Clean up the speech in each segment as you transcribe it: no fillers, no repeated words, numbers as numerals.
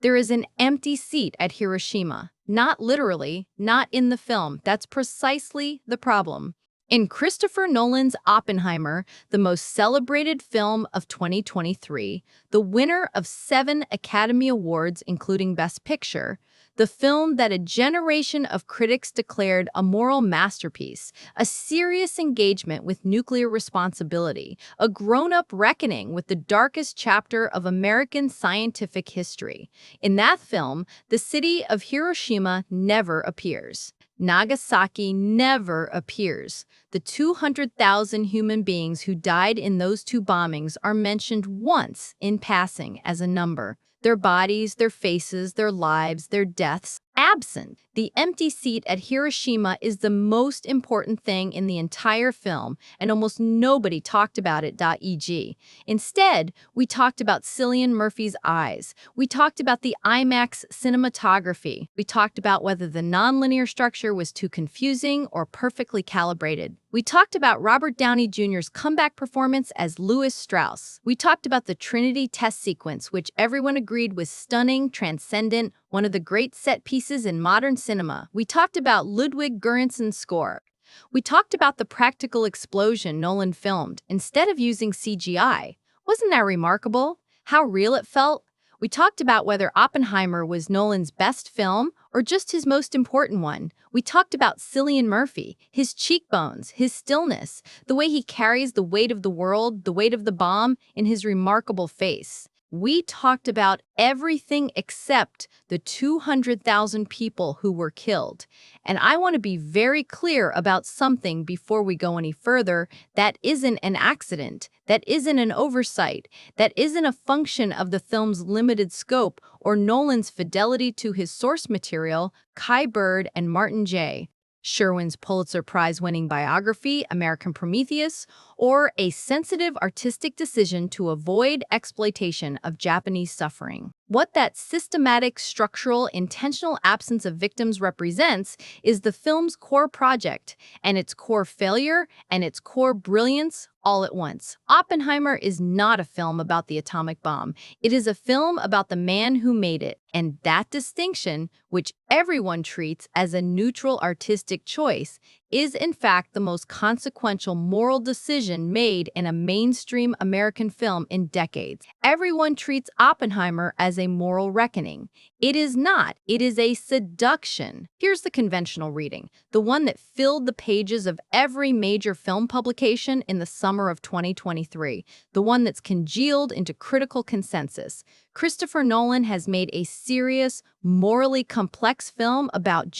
There is an empty seat at Hiroshima. Not literally, not in the film. That's precisely the problem. In Christopher Nolan's Oppenheimer, the most celebrated film of 2023, the winner of 7 Academy Awards, including Best Picture, the film that a generation of critics declared a moral masterpiece, a serious engagement with nuclear responsibility, a grown-up reckoning with the darkest chapter of American scientific history. In that film, the city of Hiroshima never appears. Nagasaki never appears. The 200,000 human beings who died in those 2 bombings are mentioned once in passing as a number. Their bodies, their faces, their lives, their deaths, absent. The empty seat at Hiroshima is the most important thing in the entire film, and almost nobody talked about it. E.g. Instead, we talked about Cillian Murphy's eyes. We talked about the IMAX cinematography. We talked about whether the nonlinear structure was too confusing or perfectly calibrated. We talked about Robert Downey Jr.'s comeback performance as Louis Strauss. We talked about the Trinity test sequence, which everyone agreed was stunning, transcendent, one of the great set pieces in modern cinema. We talked about Ludwig Göransson's score. We talked about the practical explosion Nolan filmed instead of using CGI. Wasn't that remarkable? How real it felt? We talked about whether Oppenheimer was Nolan's best film or just his most important one. We talked about Cillian Murphy, his cheekbones, his stillness, the way he carries the weight of the world, the weight of the bomb in his remarkable face. We talked about everything except the 200,000 people who were killed. And I want to be very clear about something before we go any further. That isn't an accident. That isn't an oversight. That isn't a function of the film's limited scope or Nolan's fidelity to his source material, Kai Bird and Martin J. Sherwin's Pulitzer Prize-winning biography, American Prometheus, or a sensitive artistic decision to avoid exploitation of Japanese suffering. What that systematic, structural, intentional absence of victims represents is the film's core project, and its core failure, and its core brilliance all at once. Oppenheimer is not a film about the atomic bomb. It is a film about the man who made it, and that distinction, which everyone treats as a neutral artistic choice, is in fact the most consequential moral decision made in a mainstream American film in decades. Everyone treats Oppenheimer as a moral reckoning. It is not. It is a seduction. Here's the conventional reading, the one that filled the pages of every major film publication in the summer of 2023, the one that's congealed into critical consensus. Christopher Nolan has made a serious, morally complex film about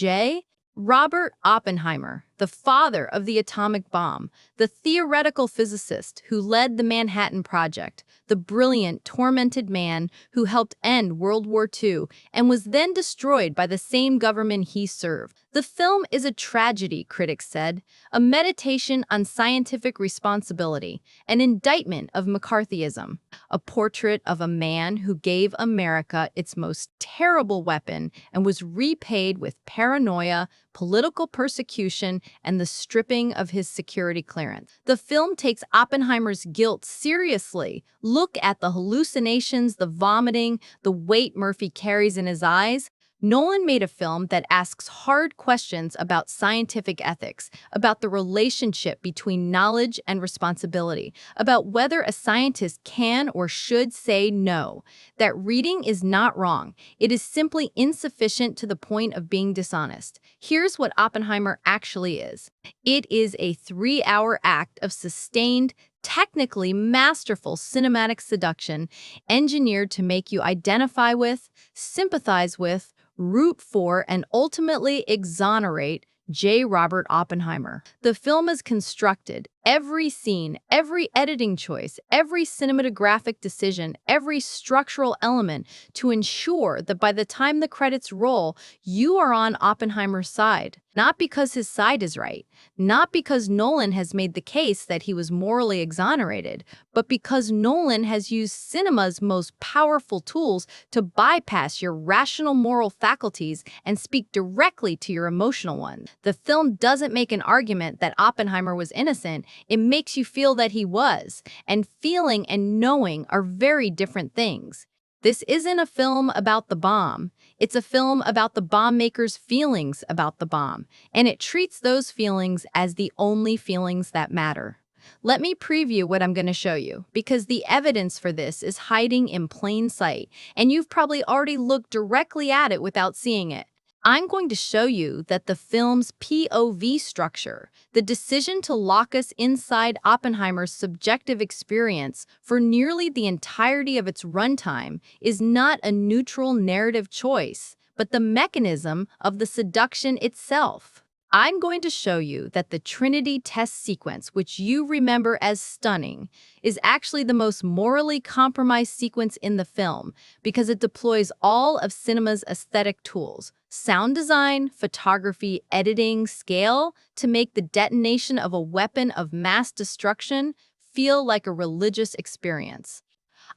Robert Oppenheimer, the father of the atomic bomb, the theoretical physicist who led the Manhattan Project, the brilliant, tormented man who helped end World War II and was then destroyed by the same government he served. The film is a tragedy, critics said, a meditation on scientific responsibility, an indictment of McCarthyism, a portrait of a man who gave America its most terrible weapon and was repaid with paranoia, political persecution, and the stripping of his security clearance. The film takes Oppenheimer's guilt seriously. Look at the hallucinations, the vomiting, the weight Murphy carries in his eyes. Nolan made a film that asks hard questions about scientific ethics, about the relationship between knowledge and responsibility, about whether a scientist can or should say no. That reading is not wrong. It is simply insufficient to the point of being dishonest. Here's what Oppenheimer actually is. It is a 3-hour act of sustained, technically masterful cinematic seduction engineered to make you identify with, sympathize with, root for, and ultimately exonerate Robert Oppenheimer. The film is constructed, every scene, every editing choice, every cinematographic decision, every structural element to ensure that by the time the credits roll, you are on Oppenheimer's side. Not because his side is right, not because Nolan has made the case that he was morally exonerated, but because Nolan has used cinema's most powerful tools to bypass your rational moral faculties and speak directly to your emotional ones. The film doesn't make an argument that Oppenheimer was innocent, it makes you feel that he was, and feeling and knowing are very different things. This isn't a film about the bomb. It's a film about the bomb maker's feelings about the bomb, and it treats those feelings as the only feelings that matter. Let me preview what I'm going to show you, because the evidence for this is hiding in plain sight, and you've probably already looked directly at it without seeing it. I'm going to show you that the film's POV structure, the decision to lock us inside Oppenheimer's subjective experience for nearly the entirety of its runtime, is not a neutral narrative choice, but the mechanism of the seduction itself. I'm going to show you that the Trinity test sequence, which you remember as stunning, is actually the most morally compromised sequence in the film because it deploys all of cinema's aesthetic tools, sound design, photography, editing, scale, to make the detonation of a weapon of mass destruction feel like a religious experience.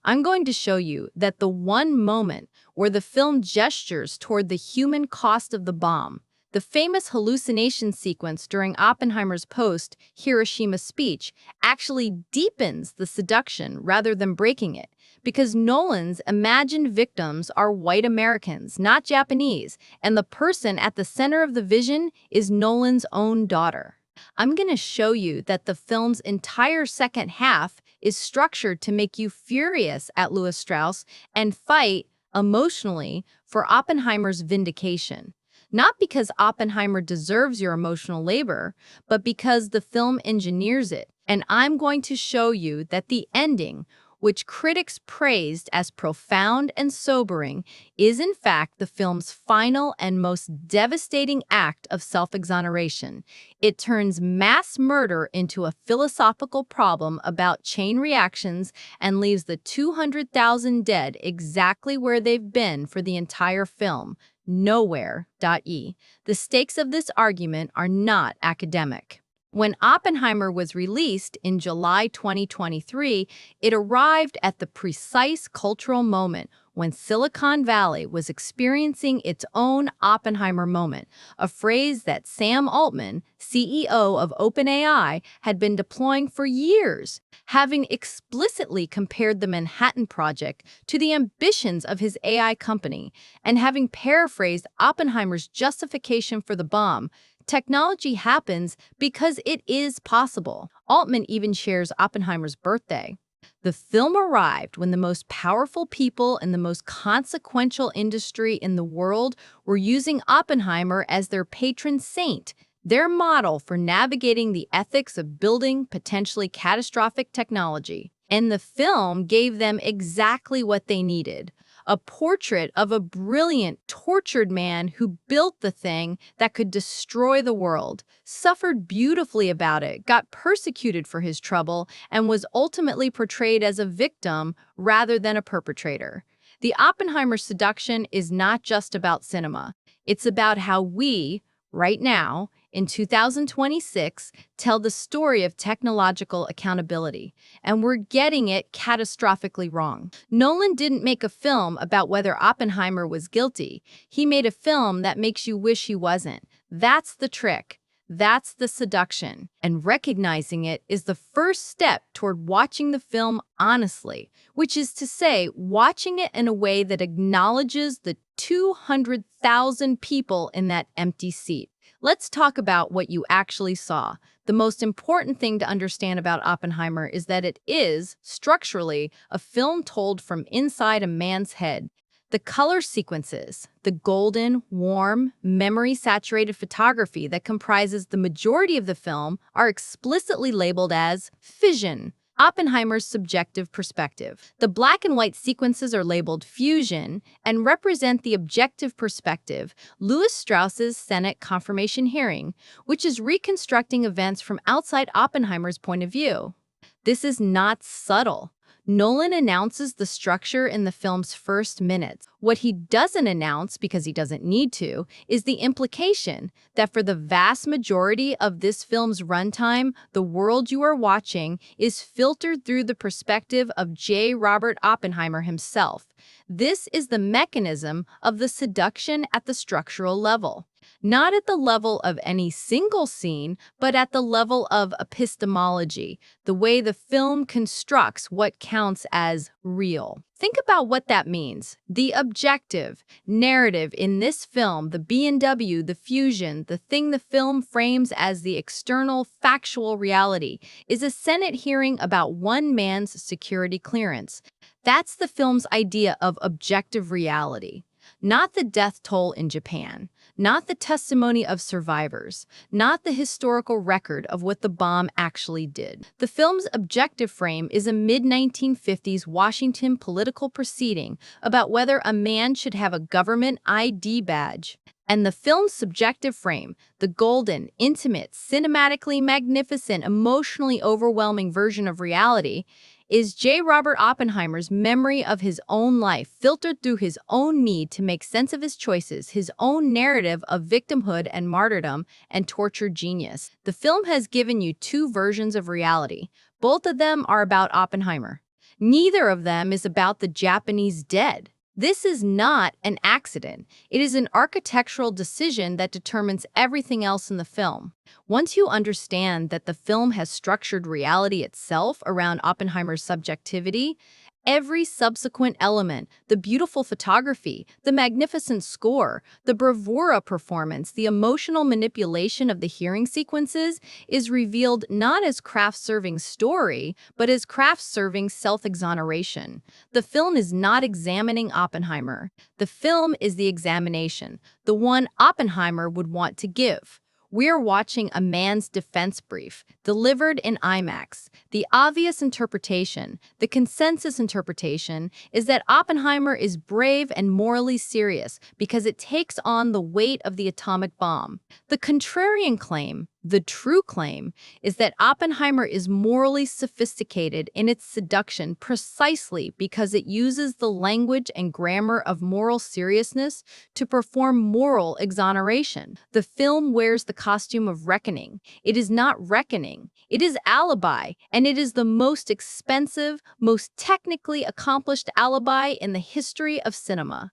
I'm going to show you that the one moment where the film gestures toward the human cost of the bomb, the famous hallucination sequence during Oppenheimer's post-Hiroshima speech, actually deepens the seduction rather than breaking it, because Nolan's imagined victims are white Americans, not Japanese, and the person at the center of the vision is Nolan's own daughter. I'm going to show you that the film's entire second half is structured to make you furious at Louis Strauss and fight emotionally for Oppenheimer's vindication. Not because Oppenheimer deserves your emotional labor, but because the film engineers it. And I'm going to show you that the ending, which critics praised as profound and sobering, is in fact the film's final and most devastating act of self-exoneration. It turns mass murder into a philosophical problem about chain reactions and leaves the 200,000 dead exactly where they've been for the entire film. Nowhere. The stakes of this argument are not academic. When Oppenheimer was released in July 2023, it arrived at the precise cultural moment when Silicon Valley was experiencing its own Oppenheimer moment, a phrase that Sam Altman, CEO of OpenAI, had been deploying for years, having explicitly compared the Manhattan Project to the ambitions of his AI company, and having paraphrased Oppenheimer's justification for the bomb. Technology happens because it is possible. Altman even shares Oppenheimer's birthday. The film arrived when the most powerful people in the most consequential industry in the world were using Oppenheimer as their patron saint, their model for navigating the ethics of building potentially catastrophic technology. And the film gave them exactly what they needed: a portrait of a brilliant, tortured man who built the thing that could destroy the world, suffered beautifully about it, got persecuted for his trouble, and was ultimately portrayed as a victim rather than a perpetrator. The Oppenheimer seduction is not just about cinema. It's about how we, right now, in 2026, tell the story of technological accountability, and we're getting it catastrophically wrong. Nolan didn't make a film about whether Oppenheimer was guilty. He made a film that makes you wish he wasn't. That's the trick. That's the seduction. And recognizing it is the first step toward watching the film honestly, which is to say, watching it in a way that acknowledges the 200,000 people in that empty seat. Let's talk about what you actually saw. The most important thing to understand about Oppenheimer is that it is, structurally, a film told from inside a man's head. The color sequences, the golden, warm, memory-saturated photography that comprises the majority of the film, are explicitly labeled as fission, Oppenheimer's subjective perspective. The black and white sequences are labeled fusion and represent the objective perspective, Louis Strauss's Senate confirmation hearing, which is reconstructing events from outside Oppenheimer's point of view. This is not subtle. Nolan announces the structure in the film's first minutes. What he doesn't announce, because he doesn't need to, is the implication that for the vast majority of this film's runtime, the world you are watching is filtered through the perspective of J. Robert Oppenheimer himself. This is the mechanism of the seduction at the structural level. Not at the level of any single scene, but at the level of epistemology, the way the film constructs what counts as real. Think about what that means. The objective narrative in this film, the B&W, the fusion, the thing the film frames as the external factual reality, is a Senate hearing about one man's security clearance. That's the film's idea of objective reality. Not the death toll in Japan, not the testimony of survivors, not the historical record of what the bomb actually did. The film's objective frame is a mid-1950s Washington political proceeding about whether a man should have a government ID badge. And the film's subjective frame, the golden, intimate, cinematically magnificent, emotionally overwhelming version of reality, is J. Robert Oppenheimer's memory of his own life, filtered through his own need to make sense of his choices, his own narrative of victimhood and martyrdom and tortured genius. The film has given you two versions of reality. Both of them are about Oppenheimer. Neither of them is about the Japanese dead. This is not an accident. It is an architectural decision that determines everything else in the film. Once you understand that the film has structured reality itself around Oppenheimer's subjectivity, every subsequent element, the beautiful photography, the magnificent score, the bravura performance, the emotional manipulation of the hearing sequences, is revealed not as craft-serving story, but as craft-serving self-exoneration. The film is not examining Oppenheimer. The film is the examination, the one Oppenheimer would want to give. We're watching a man's defense brief, delivered in IMAX. The obvious interpretation, the consensus interpretation, is that Oppenheimer is brave and morally serious because it takes on the weight of the atomic bomb. The contrarian claim, the true claim, is that Oppenheimer is morally sophisticated in its seduction precisely because it uses the language and grammar of moral seriousness to perform moral exoneration. The film wears the costume of reckoning. It is not reckoning. It is alibi, and it is the most expensive, most technically accomplished alibi in the history of cinema.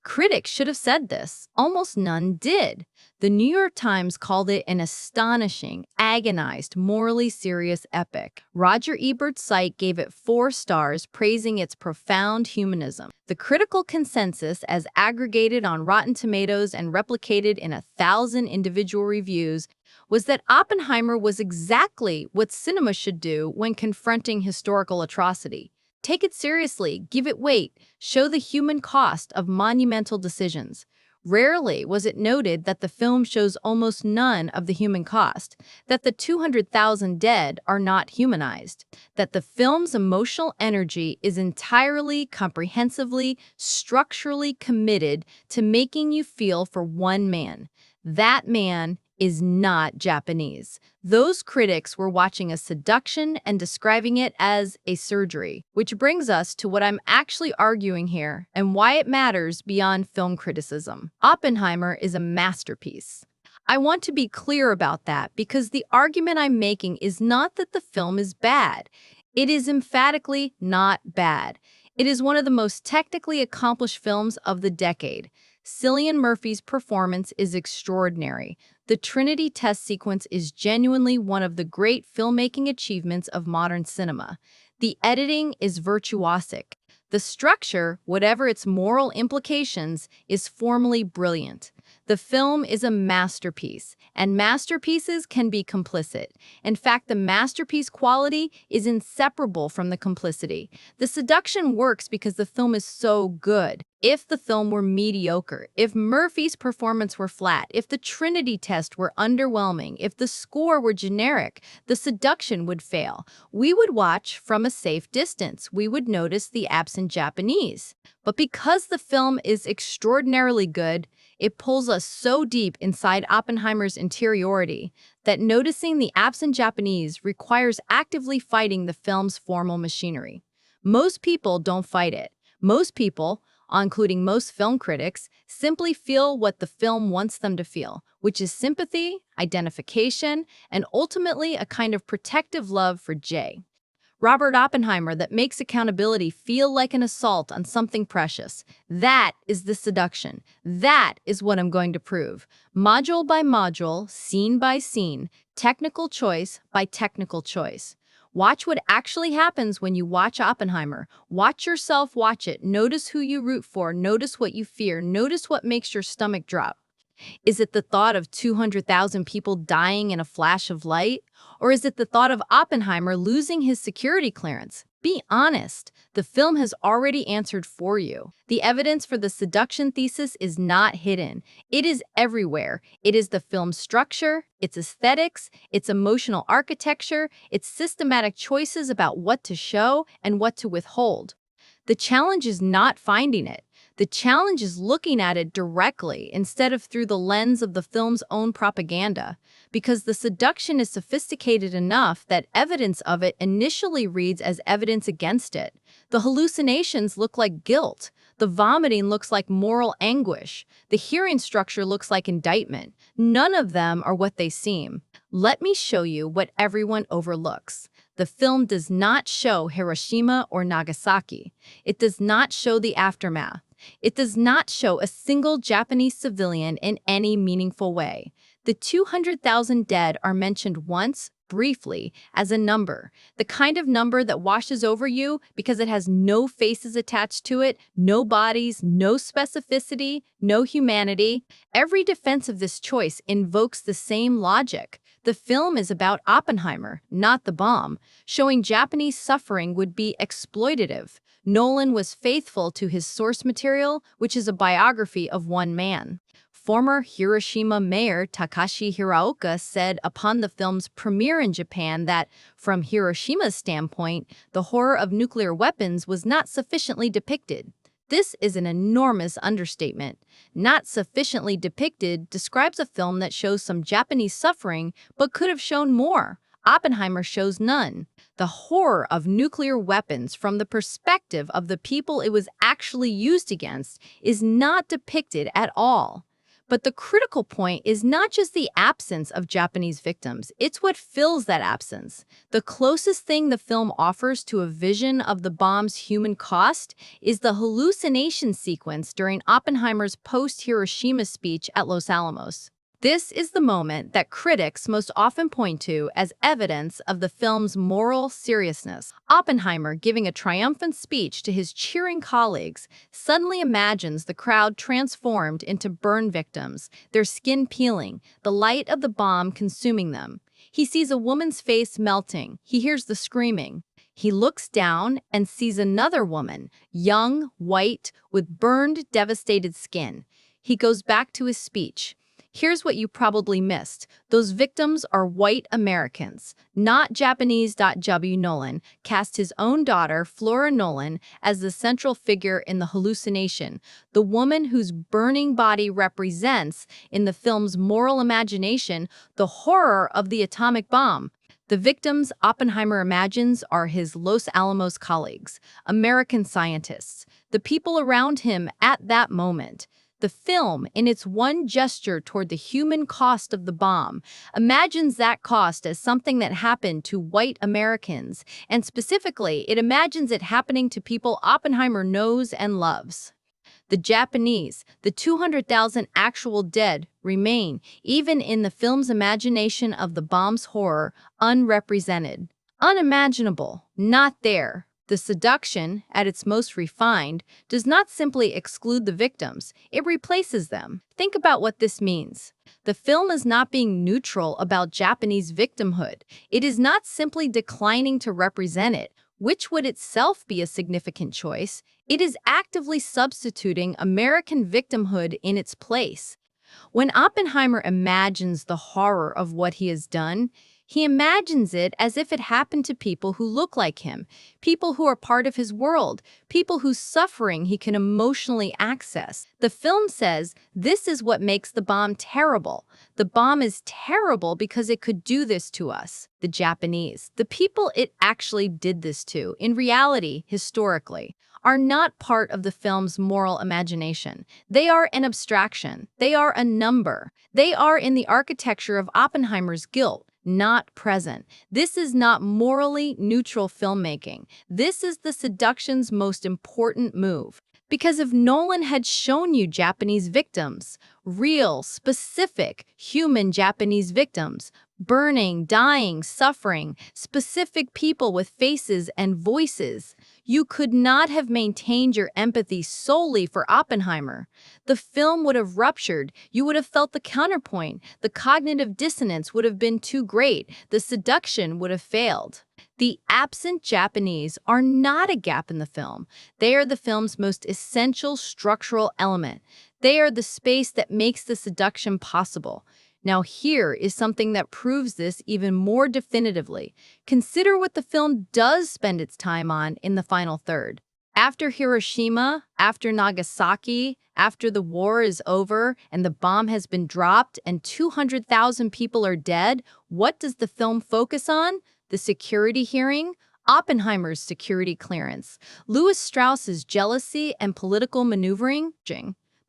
Critics should have said this. Almost none did. The New York Times called it an astonishing, agonized, morally serious epic. Roger Ebert's site gave it 4 stars, praising its profound humanism. The critical consensus, as aggregated on Rotten Tomatoes and replicated in 1,000 individual reviews, was that Oppenheimer was exactly what cinema should do when confronting historical atrocity. Take it seriously, give it weight, show the human cost of monumental decisions. Rarely was it noted that the film shows almost none of the human cost, that the 200,000 dead are not humanized, that the film's emotional energy is entirely, comprehensively, structurally committed to making you feel for one man. That man is not Japanese. Those critics were watching a seduction and describing it as a surgery, which brings us to what I'm actually arguing here and why it matters beyond film criticism. Oppenheimer is a masterpiece. I want to be clear about that because the argument I'm making is not that the film is bad. It is emphatically not bad. It is one of the most technically accomplished films of the decade. Cillian Murphy's performance is extraordinary. The Trinity test sequence is genuinely one of the great filmmaking achievements of modern cinema. The editing is virtuosic. The structure, whatever its moral implications, is formally brilliant. The film is a masterpiece, and masterpieces can be complicit. In fact, the masterpiece quality is inseparable from the complicity. The seduction works because the film is so good. If the film were mediocre, if Murphy's performance were flat, if the Trinity test were underwhelming, if the score were generic, the seduction would fail. We would watch from a safe distance. We would notice the absent Japanese. But because the film is extraordinarily good, it pulls us so deep inside Oppenheimer's interiority that noticing the absent Japanese requires actively fighting the film's formal machinery. Most people don't fight it. Most people, including most film critics, simply feel what the film wants them to feel, which is sympathy, identification, and ultimately a kind of protective love for Jay. Robert Oppenheimer, that makes accountability feel like an assault on something precious. That is the seduction. That is what I'm going to prove. Module by module, scene by scene, technical choice by technical choice. Watch what actually happens when you watch Oppenheimer. Watch yourself watch it. Notice who you root for. Notice what you fear. Notice what makes your stomach drop. Is it the thought of 200,000 people dying in a flash of light? Or is it the thought of Oppenheimer losing his security clearance? Be honest. The film has already answered for you. The evidence for the seduction thesis is not hidden. It is everywhere. It is the film's structure, its aesthetics, its emotional architecture, its systematic choices about what to show and what to withhold. The challenge is not finding it. The challenge is looking at it directly instead of through the lens of the film's own propaganda, because the seduction is sophisticated enough that evidence of it initially reads as evidence against it. The hallucinations look like guilt. The vomiting looks like moral anguish. The hearing structure looks like indictment. None of them are what they seem. Let me show you what everyone overlooks. The film does not show Hiroshima or Nagasaki. It does not show the aftermath. It does not show a single Japanese civilian in any meaningful way. The 200,000 dead are mentioned once, briefly, as a number. The kind of number that washes over you because it has no faces attached to it, no bodies, no specificity, no humanity. Every defense of this choice invokes the same logic. The film is about Oppenheimer, not the bomb. Showing Japanese suffering would be exploitative. Nolan was faithful to his source material, which is a biography of one man. Former Hiroshima mayor Takashi Hiraoka said upon the film's premiere in Japan that, from Hiroshima's standpoint, the horror of nuclear weapons was not sufficiently depicted. This is an enormous understatement. Not sufficiently depicted describes a film that shows some Japanese suffering but could have shown more. Oppenheimer shows none. The horror of nuclear weapons from the perspective of the people it was actually used against is not depicted at all. But the critical point is not just the absence of Japanese victims, it's what fills that absence. The closest thing the film offers to a vision of the bomb's human cost is the hallucination sequence during Oppenheimer's post-Hiroshima speech at Los Alamos. This is the moment that critics most often point to as evidence of the film's moral seriousness. Oppenheimer, giving a triumphant speech to his cheering colleagues, suddenly imagines the crowd transformed into burn victims, their skin peeling, the light of the bomb consuming them. He sees a woman's face melting. He hears the screaming. He looks down and sees another woman, young, white, with burned, devastated skin. He goes back to his speech. Here's what you probably missed. Those victims are white Americans, not Japanese. Nolan cast his own daughter, Flora Nolan, as the central figure in the hallucination, the woman whose burning body represents, in the film's moral imagination, the horror of the atomic bomb. The victims Oppenheimer imagines are his Los Alamos colleagues, American scientists, the people around him at that moment. The film, in its one gesture toward the human cost of the bomb, imagines that cost as something that happened to white Americans, and specifically, it imagines it happening to people Oppenheimer knows and loves. The Japanese, the 200,000 actual dead, remain, even in the film's imagination of the bomb's horror, unrepresented. Unimaginable, not there. The seduction, at its most refined, does not simply exclude the victims, it replaces them. Think about what this means. The film is not being neutral about Japanese victimhood. It is not simply declining to represent it, which would itself be a significant choice. It is actively substituting American victimhood in its place. When Oppenheimer imagines the horror of what he has done, he imagines it as if it happened to people who look like him, people who are part of his world, people whose suffering he can emotionally access. The film says this is what makes the bomb terrible. The bomb is terrible because it could do this to us, the Japanese. The people it actually did this to, in reality, historically, are not part of the film's moral imagination. They are an abstraction. They are a number. They are in the architecture of Oppenheimer's guilt, not present. This is not morally neutral filmmaking. This is the seduction's most important move. Because if Nolan had shown you Japanese victims, real, specific, human Japanese victims, burning, dying, suffering, specific people with faces and voices, you could not have maintained your empathy solely for Oppenheimer. The film would have ruptured. You would have felt the counterpoint. The cognitive dissonance would have been too great. The seduction would have failed. The absent Japanese are not a gap in the film. They are the film's most essential structural element. They are the space that makes the seduction possible. Now here is something that proves this even more definitively. Consider what the film does spend its time on in the final third. After Hiroshima, after Nagasaki, after the war is over and the bomb has been dropped and 200,000 people are dead, what does the film focus on? The security hearing, Oppenheimer's security clearance, Louis Strauss's jealousy and political maneuvering,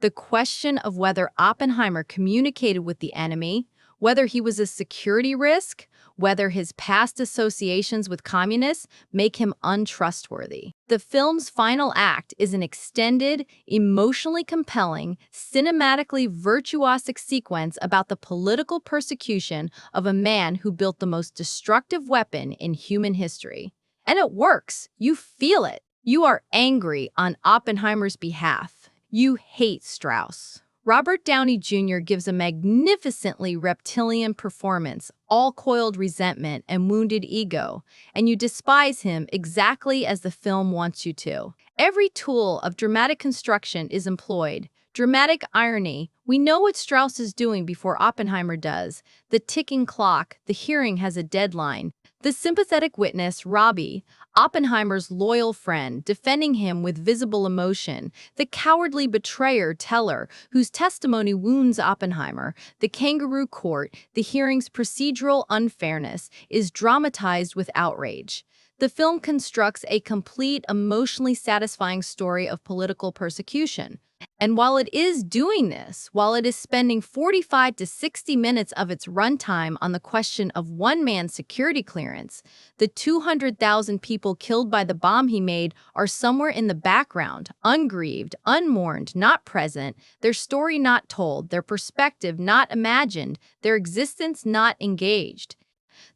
the question of whether Oppenheimer communicated with the enemy, whether he was a security risk, whether his past associations with communists make him untrustworthy. The film's final act is an extended, emotionally compelling, cinematically virtuosic sequence about the political persecution of a man who built the most destructive weapon in human history. And it works. You feel it. You are angry on Oppenheimer's behalf. You hate Strauss. Robert Downey Jr. gives a magnificently reptilian performance, all coiled resentment and wounded ego, and you despise him exactly as the film wants you to. Every tool of dramatic construction is employed. Dramatic irony. We know what Strauss is doing before Oppenheimer does. The ticking clock, the hearing has a deadline. The sympathetic witness, Robbie, Oppenheimer's loyal friend, defending him with visible emotion. The cowardly betrayer, Teller, whose testimony wounds Oppenheimer. The kangaroo court, the hearing's procedural unfairness, is dramatized with outrage. The film constructs a complete, emotionally satisfying story of political persecution. And while it is doing this, while it is spending 45 to 60 minutes of its runtime on the question of one man's security clearance, the 200,000 people killed by the bomb he made are somewhere in the background, ungrieved, unmourned, not present, their story not told, their perspective not imagined, their existence not engaged.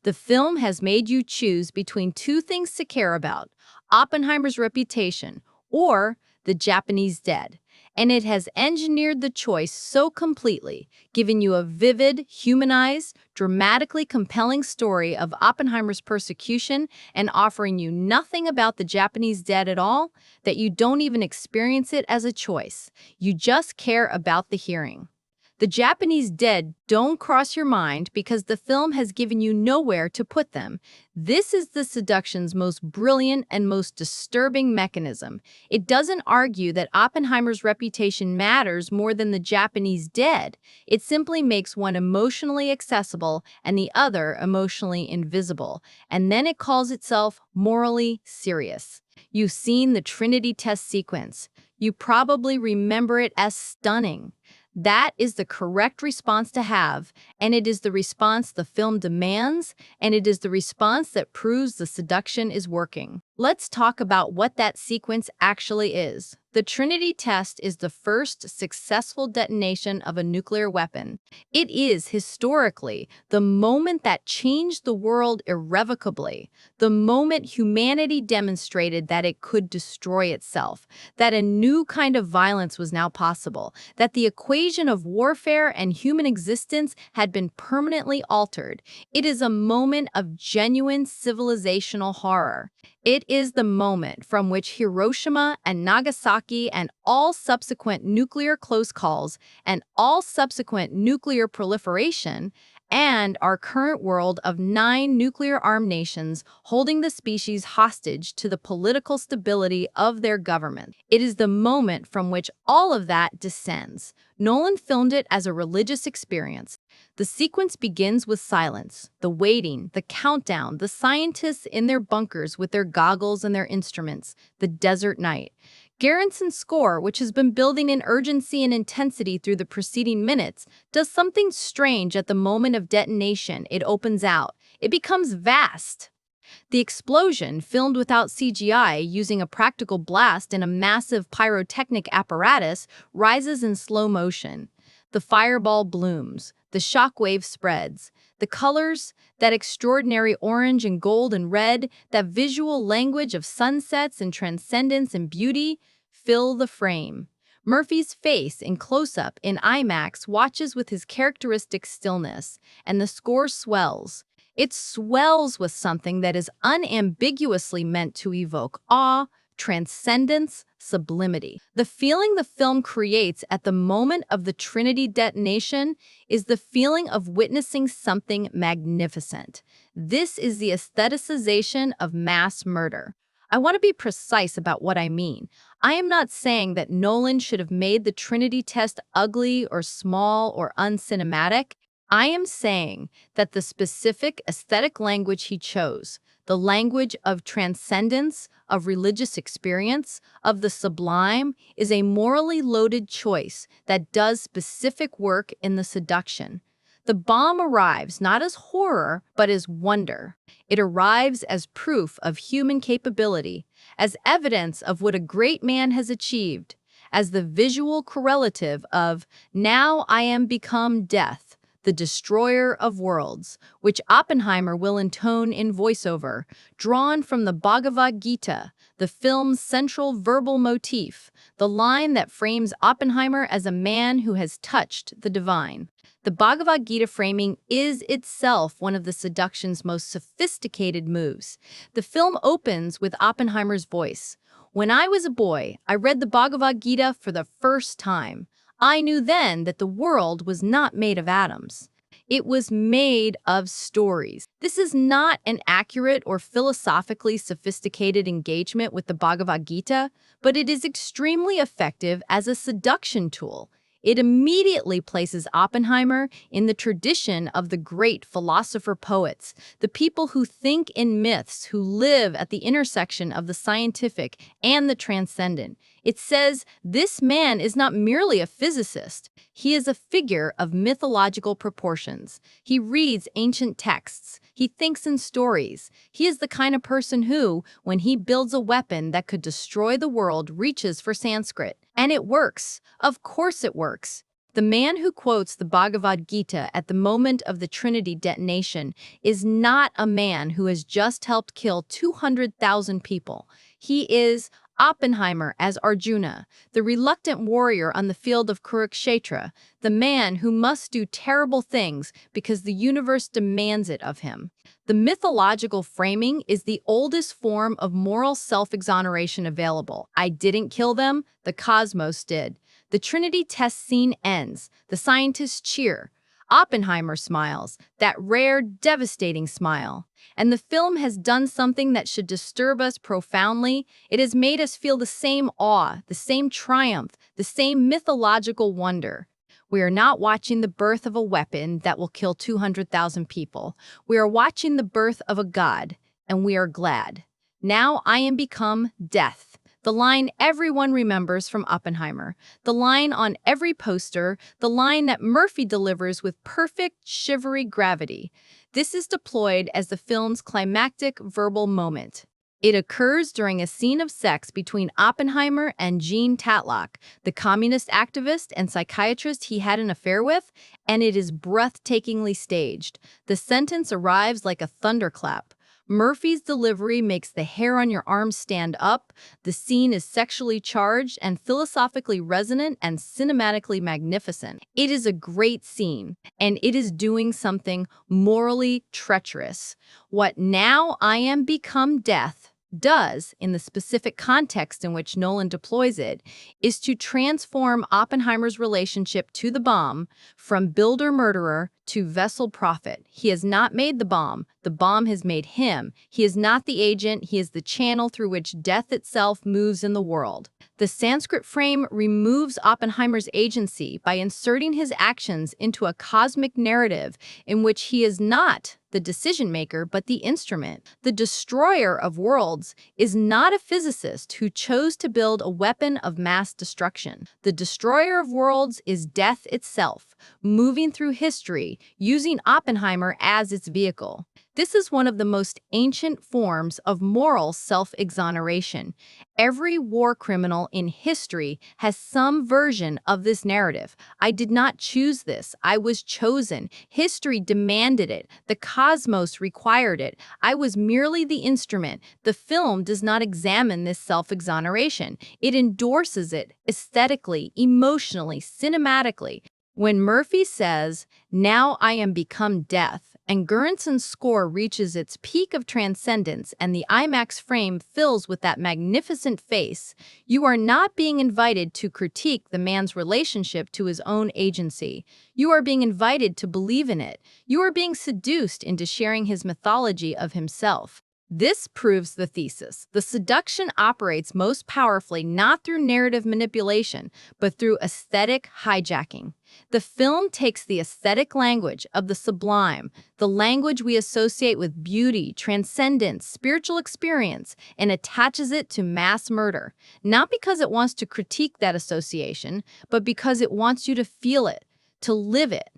The film has made you choose between two things to care about: Oppenheimer's reputation or the Japanese dead. And it has engineered the choice so completely, giving you a vivid, humanized, dramatically compelling story of Oppenheimer's persecution and offering you nothing about the Japanese dead at all, that you don't even experience it as a choice. You just care about the hearing. The Japanese dead don't cross your mind because the film has given you nowhere to put them. This is the seduction's most brilliant and most disturbing mechanism. It doesn't argue that Oppenheimer's reputation matters more than the Japanese dead. It simply makes one emotionally accessible and the other emotionally invisible. And then it calls itself morally serious. You've seen the Trinity test sequence. You probably remember it as stunning. That is the correct response to have, and it is the response the film demands, and it is the response that proves the seduction is working. Let's talk about what that sequence actually is. The Trinity test is the first successful detonation of a nuclear weapon. It is, historically, the moment that changed the world irrevocably, the moment humanity demonstrated that it could destroy itself, that a new kind of violence was now possible, that the equation of warfare and human existence had been permanently altered. It is a moment of genuine civilizational horror. It is the moment from which Hiroshima and Nagasaki and all subsequent nuclear close calls and all subsequent nuclear proliferation and our current world of 9 nuclear-armed nations holding the species hostage to the political stability of their government. It is the moment from which all of that descends. Nolan filmed it as a religious experience. The sequence begins with silence, the waiting, the countdown, the scientists in their bunkers with their goggles and their instruments, the desert night. Garrison's score, which has been building in urgency and intensity through the preceding minutes, does something strange at the moment of detonation. It opens out. It becomes vast. The explosion, filmed without CGI using a practical blast in a massive pyrotechnic apparatus, rises in slow motion. The fireball blooms. The shockwave spreads. The colors, that extraordinary orange and gold and red, that visual language of sunsets and transcendence and beauty, fill the frame. Murphy's face, in close-up, in IMAX, watches with his characteristic stillness, and the score swells. It swells with something that is unambiguously meant to evoke awe, transcendence, sublimity. The feeling the film creates at the moment of the Trinity detonation is the feeling of witnessing something magnificent. This is the aestheticization of mass murder. I want to be precise about what I mean. I am not saying that Nolan should have made the Trinity test ugly or small or uncinematic. I am saying that the specific aesthetic language he chose, the language of transcendence, of religious experience, of the sublime, is a morally loaded choice that does specific work in the seduction. The bomb arrives not as horror, but as wonder. It arrives as proof of human capability, as evidence of what a great man has achieved, as the visual correlative of, "Now I am become death, the destroyer of worlds," which Oppenheimer will intone in voiceover, drawn from the Bhagavad Gita, the film's central verbal motif, the line that frames Oppenheimer as a man who has touched the divine. The Bhagavad Gita framing is itself one of the seduction's most sophisticated moves. The film opens with Oppenheimer's voice. "When I was a boy, I read the Bhagavad Gita for the first time. I knew then that the world was not made of atoms. It was made of stories." This is not an accurate or philosophically sophisticated engagement with the Bhagavad Gita, but it is extremely effective as a seduction tool. It immediately places Oppenheimer in the tradition of the great philosopher-poets, the people who think in myths, who live at the intersection of the scientific and the transcendent. It says, this man is not merely a physicist. He is a figure of mythological proportions. He reads ancient texts. He thinks in stories. He is the kind of person who, when he builds a weapon that could destroy the world, reaches for Sanskrit. And it works. Of course it works. The man who quotes the Bhagavad Gita at the moment of the Trinity detonation is not a man who has just helped kill 200,000 people. He is Oppenheimer as Arjuna, the reluctant warrior on the field of Kurukshetra, the man who must do terrible things because the universe demands it of him. The mythological framing is the oldest form of moral self-exoneration available. I didn't kill them, the cosmos did. The Trinity test scene ends. The scientists cheer. Oppenheimer smiles, that rare, devastating smile. And the film has done something that should disturb us profoundly. It has made us feel the same awe, the same triumph, the same mythological wonder. We are not watching the birth of a weapon that will kill 200,000 people. We are watching the birth of a god, and we are glad. Now I am become death. The line everyone remembers from Oppenheimer, the line on every poster, the line that Murphy delivers with perfect, shivery gravity. This is deployed as the film's climactic verbal moment. It occurs during a scene of sex between Oppenheimer and Jean Tatlock, the communist activist and psychiatrist he had an affair with, and it is breathtakingly staged. The sentence arrives like a thunderclap. Murphy's delivery makes the hair on your arm stand up. The scene is sexually charged and philosophically resonant and cinematically magnificent. It is a great scene, and it is doing something morally treacherous. What "now I am become death" does, in the specific context in which Nolan deploys it, is to transform Oppenheimer's relationship to the bomb from builder-murderer to vessel profit. He has not made the bomb has made him. He is not the agent, he is the channel through which death itself moves in the world. The Sanskrit frame removes Oppenheimer's agency by inserting his actions into a cosmic narrative in which he is not the decision maker, but the instrument. The destroyer of worlds is not a physicist who chose to build a weapon of mass destruction. The destroyer of worlds is death itself, moving through history, using Oppenheimer as its vehicle. This is one of the most ancient forms of moral self-exoneration. Every war criminal in history has some version of this narrative. I did not choose this. I was chosen. History demanded it. The cosmos required it. I was merely the instrument. The film does not examine this self-exoneration. It endorses it aesthetically, emotionally, cinematically. When Murphy says, "Now I am become death," and Göransson's score reaches its peak of transcendence and the IMAX frame fills with that magnificent face, you are not being invited to critique the man's relationship to his own agency. You are being invited to believe in it. You are being seduced into sharing his mythology of himself. This proves the thesis. The seduction operates most powerfully not through narrative manipulation, but through aesthetic hijacking. The film takes the aesthetic language of the sublime, the language we associate with beauty, transcendence, spiritual experience, and attaches it to mass murder, not because it wants to critique that association, but because it wants you to feel it, to live it.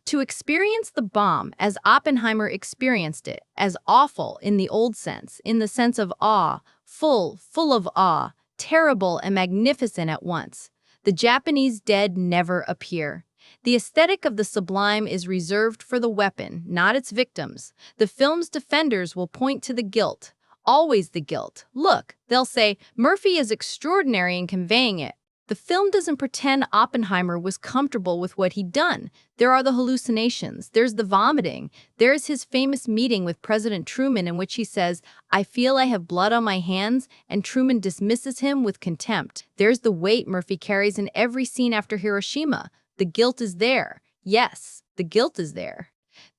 To experience the bomb as Oppenheimer experienced it, as awful in the old sense, in the sense of awe, full of awe, terrible and magnificent at once. The Japanese dead never appear. The aesthetic of the sublime is reserved for the weapon, not its victims. The film's defenders will point to the guilt, always the guilt. Look, they'll say, Murphy is extraordinary in conveying it. The film doesn't pretend Oppenheimer was comfortable with what he'd done. There are the hallucinations, there's the vomiting, there's his famous meeting with President Truman in which he says, "I feel I have blood on my hands," and Truman dismisses him with contempt. There's the weight Murphy carries in every scene after Hiroshima. The guilt is there. Yes, the guilt is there.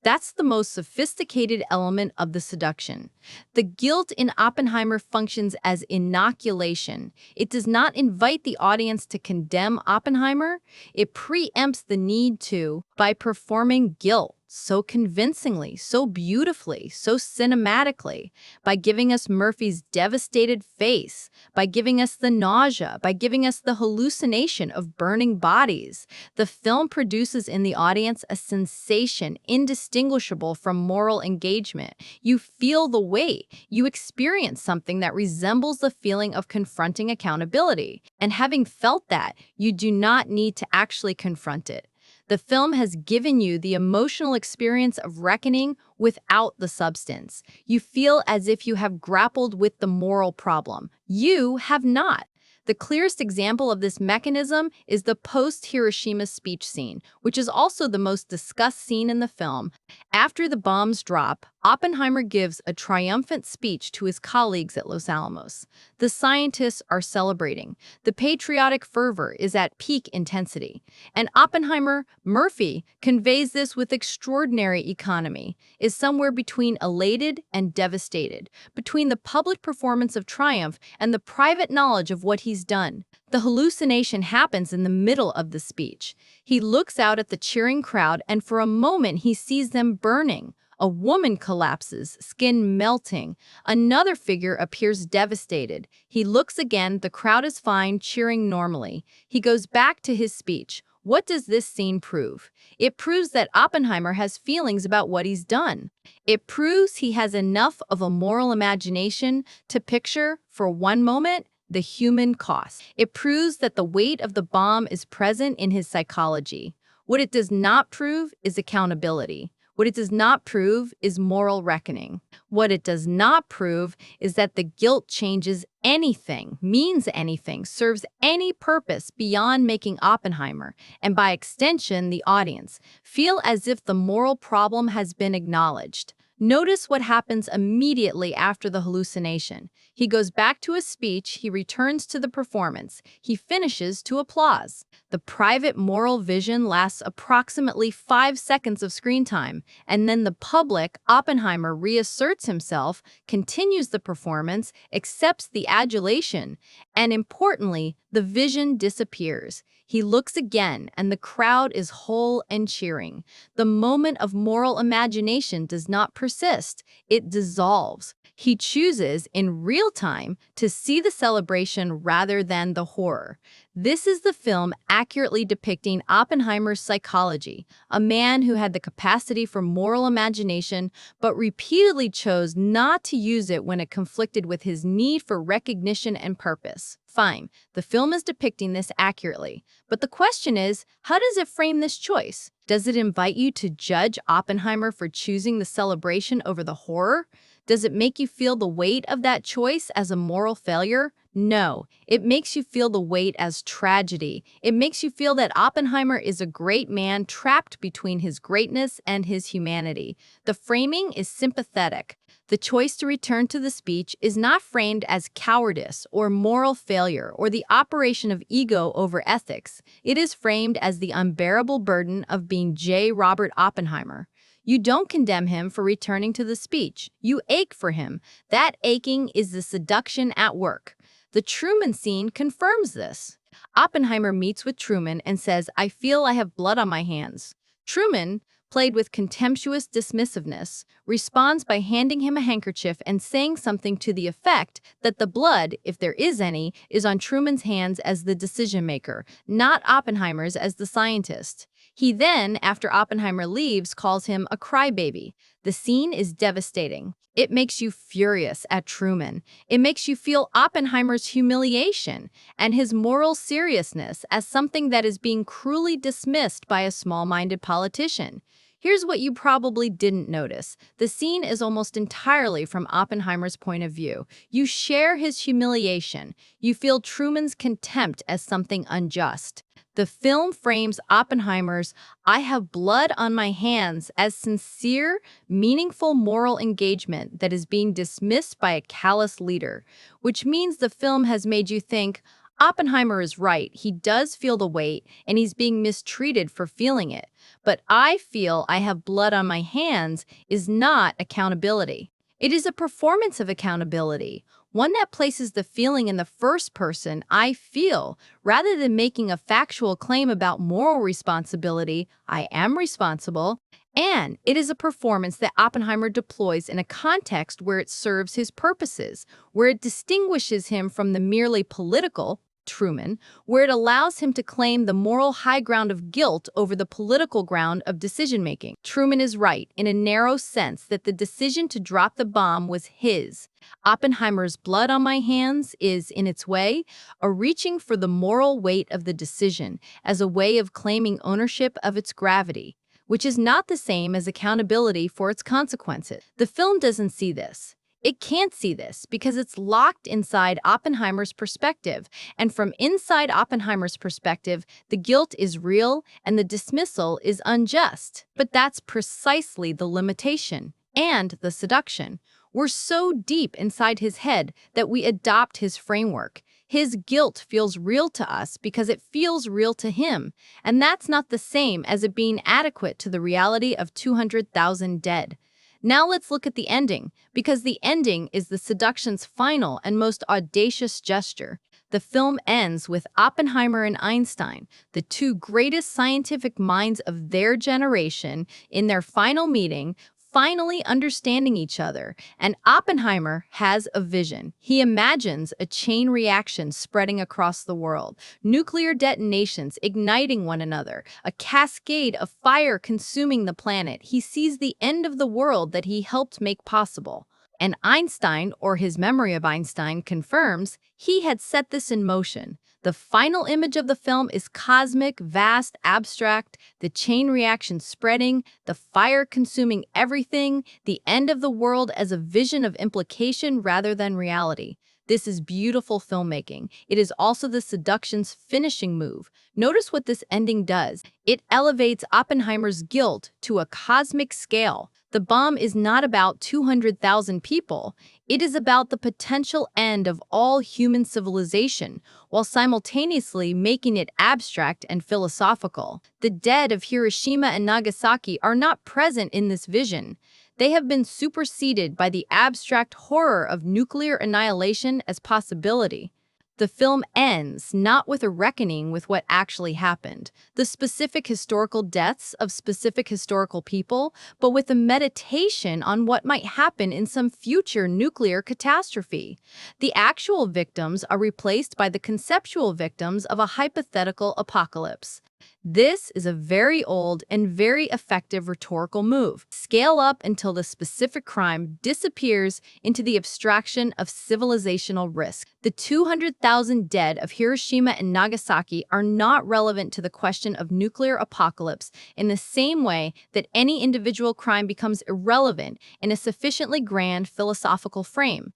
That's the most sophisticated element of the seduction. The guilt in Oppenheimer functions as inoculation. It does not invite the audience to condemn Oppenheimer. It preempts the need to by performing guilt so convincingly, so beautifully, so cinematically, by giving us Murphy's devastated face, by giving us the nausea, by giving us the hallucination of burning bodies. The film produces in the audience a sensation indistinguishable from moral engagement. You feel the weight. You experience something that resembles the feeling of confronting accountability. And having felt that, you do not need to actually confront it. The film has given you the emotional experience of reckoning without the substance. You feel as if you have grappled with the moral problem. You have not. The clearest example of this mechanism is the post-Hiroshima speech scene, which is also the most discussed scene in the film. After the bombs drop, Oppenheimer gives a triumphant speech to his colleagues at Los Alamos. The scientists are celebrating. The patriotic fervor is at peak intensity. And Oppenheimer, Murphy, conveys this with extraordinary economy, is somewhere between elated and devastated, between the public performance of triumph and the private knowledge of what he's done. The hallucination happens in the middle of the speech. He looks out at the cheering crowd and for a moment he sees them burning. A woman collapses, skin melting. Another figure appears devastated. He looks again, the crowd is fine, cheering normally. He goes back to his speech. What does this scene prove? It proves that Oppenheimer has feelings about what he's done. It proves he has enough of a moral imagination to picture, for one moment, the human cost. It proves that the weight of the bomb is present in his psychology. What it does not prove is accountability. What it does not prove is moral reckoning. What it does not prove is that the guilt changes anything, means anything, serves any purpose beyond making Oppenheimer, and by extension, the audience, feel as if the moral problem has been acknowledged. Notice what happens immediately after the hallucination. He goes back to his speech, he returns to the performance, he finishes to applause. The private moral vision lasts approximately 5 seconds of screen time, and then the public, Oppenheimer reasserts himself, continues the performance, accepts the adulation, and importantly, the vision disappears. He looks again, and the crowd is whole and cheering. The moment of moral imagination does not persist, it dissolves. He chooses, in real time, to see the celebration rather than the horror. This is the film accurately depicting Oppenheimer's psychology, a man who had the capacity for moral imagination but repeatedly chose not to use it when it conflicted with his need for recognition and purpose. Fine, the film is depicting this accurately, but the question is, how does it frame this choice? Does it invite you to judge Oppenheimer for choosing the celebration over the horror? Does it make you feel the weight of that choice as a moral failure? No, it makes you feel the weight as tragedy. It makes you feel that Oppenheimer is a great man trapped between his greatness and his humanity. The framing is sympathetic. The choice to return to the speech is not framed as cowardice or moral failure or the operation of ego over ethics. It is framed as the unbearable burden of being J. Robert Oppenheimer. You don't condemn him for returning to the speech. You ache for him. That aching is the seduction at work. The Truman scene confirms this. Oppenheimer meets with Truman and says, "I feel I have blood on my hands." Truman, played with contemptuous dismissiveness, responds by handing him a handkerchief and saying something to the effect that the blood, if there is any, is on Truman's hands as the decision-maker, not Oppenheimer's as the scientist. He then, after Oppenheimer leaves, calls him a crybaby. The scene is devastating. It makes you furious at Truman. It makes you feel Oppenheimer's humiliation and his moral seriousness as something that is being cruelly dismissed by a small-minded politician. Here's what you probably didn't notice. The scene is almost entirely from Oppenheimer's point of view. You share his humiliation. You feel Truman's contempt as something unjust. The film frames Oppenheimer's "I have blood on my hands" as sincere, meaningful moral engagement that is being dismissed by a callous leader, which means the film has made you think, Oppenheimer is right, he does feel the weight, and he's being mistreated for feeling it. But "I feel I have blood on my hands" is not accountability. It is a performance of accountability, one that places the feeling in the first person, "I feel," rather than making a factual claim about moral responsibility, "I am responsible." And it is a performance that Oppenheimer deploys in a context where it serves his purposes, where it distinguishes him from the merely political, Truman, where it allows him to claim the moral high ground of guilt over the political ground of decision-making. Truman is right, in a narrow sense, that the decision to drop the bomb was his. Oppenheimer's "blood on my hands" is, in its way, a reaching for the moral weight of the decision as a way of claiming ownership of its gravity, which is not the same as accountability for its consequences. The film doesn't see this. It can't see this because it's locked inside Oppenheimer's perspective, and from inside Oppenheimer's perspective, the guilt is real and the dismissal is unjust. But that's precisely the limitation and the seduction. We're so deep inside his head that we adopt his framework. His guilt feels real to us because it feels real to him, and that's not the same as it being adequate to the reality of 200,000 dead. Now let's look at the ending, because the ending is the seduction's final and most audacious gesture. The film ends with Oppenheimer and Einstein, the two greatest scientific minds of their generation, in their final meeting, finally understanding each other, and Oppenheimer has a vision. He imagines a chain reaction spreading across the world, nuclear detonations igniting one another, a cascade of fire consuming the planet. He sees the end of the world that he helped make possible. And Einstein, or his memory of Einstein, confirms he had set this in motion. The final image of the film is cosmic, vast, abstract, the chain reaction spreading, the fire consuming everything, the end of the world as a vision of implication rather than reality. This is beautiful filmmaking. It is also the seduction's finishing move. Notice what this ending does. It elevates Oppenheimer's guilt to a cosmic scale. The bomb is not about 200,000 people. It is about the potential end of all human civilization, while simultaneously making it abstract and philosophical. The dead of Hiroshima and Nagasaki are not present in this vision. They have been superseded by the abstract horror of nuclear annihilation as possibility. The film ends not with a reckoning with what actually happened, the specific historical deaths of specific historical people, but with a meditation on what might happen in some future nuclear catastrophe. The actual victims are replaced by the conceptual victims of a hypothetical apocalypse. This is a very old and very effective rhetorical move. Scale up until the specific crime disappears into the abstraction of civilizational risk. The 200,000 dead of Hiroshima and Nagasaki are not relevant to the question of nuclear apocalypse in the same way that any individual crime becomes irrelevant in a sufficiently grand philosophical frame.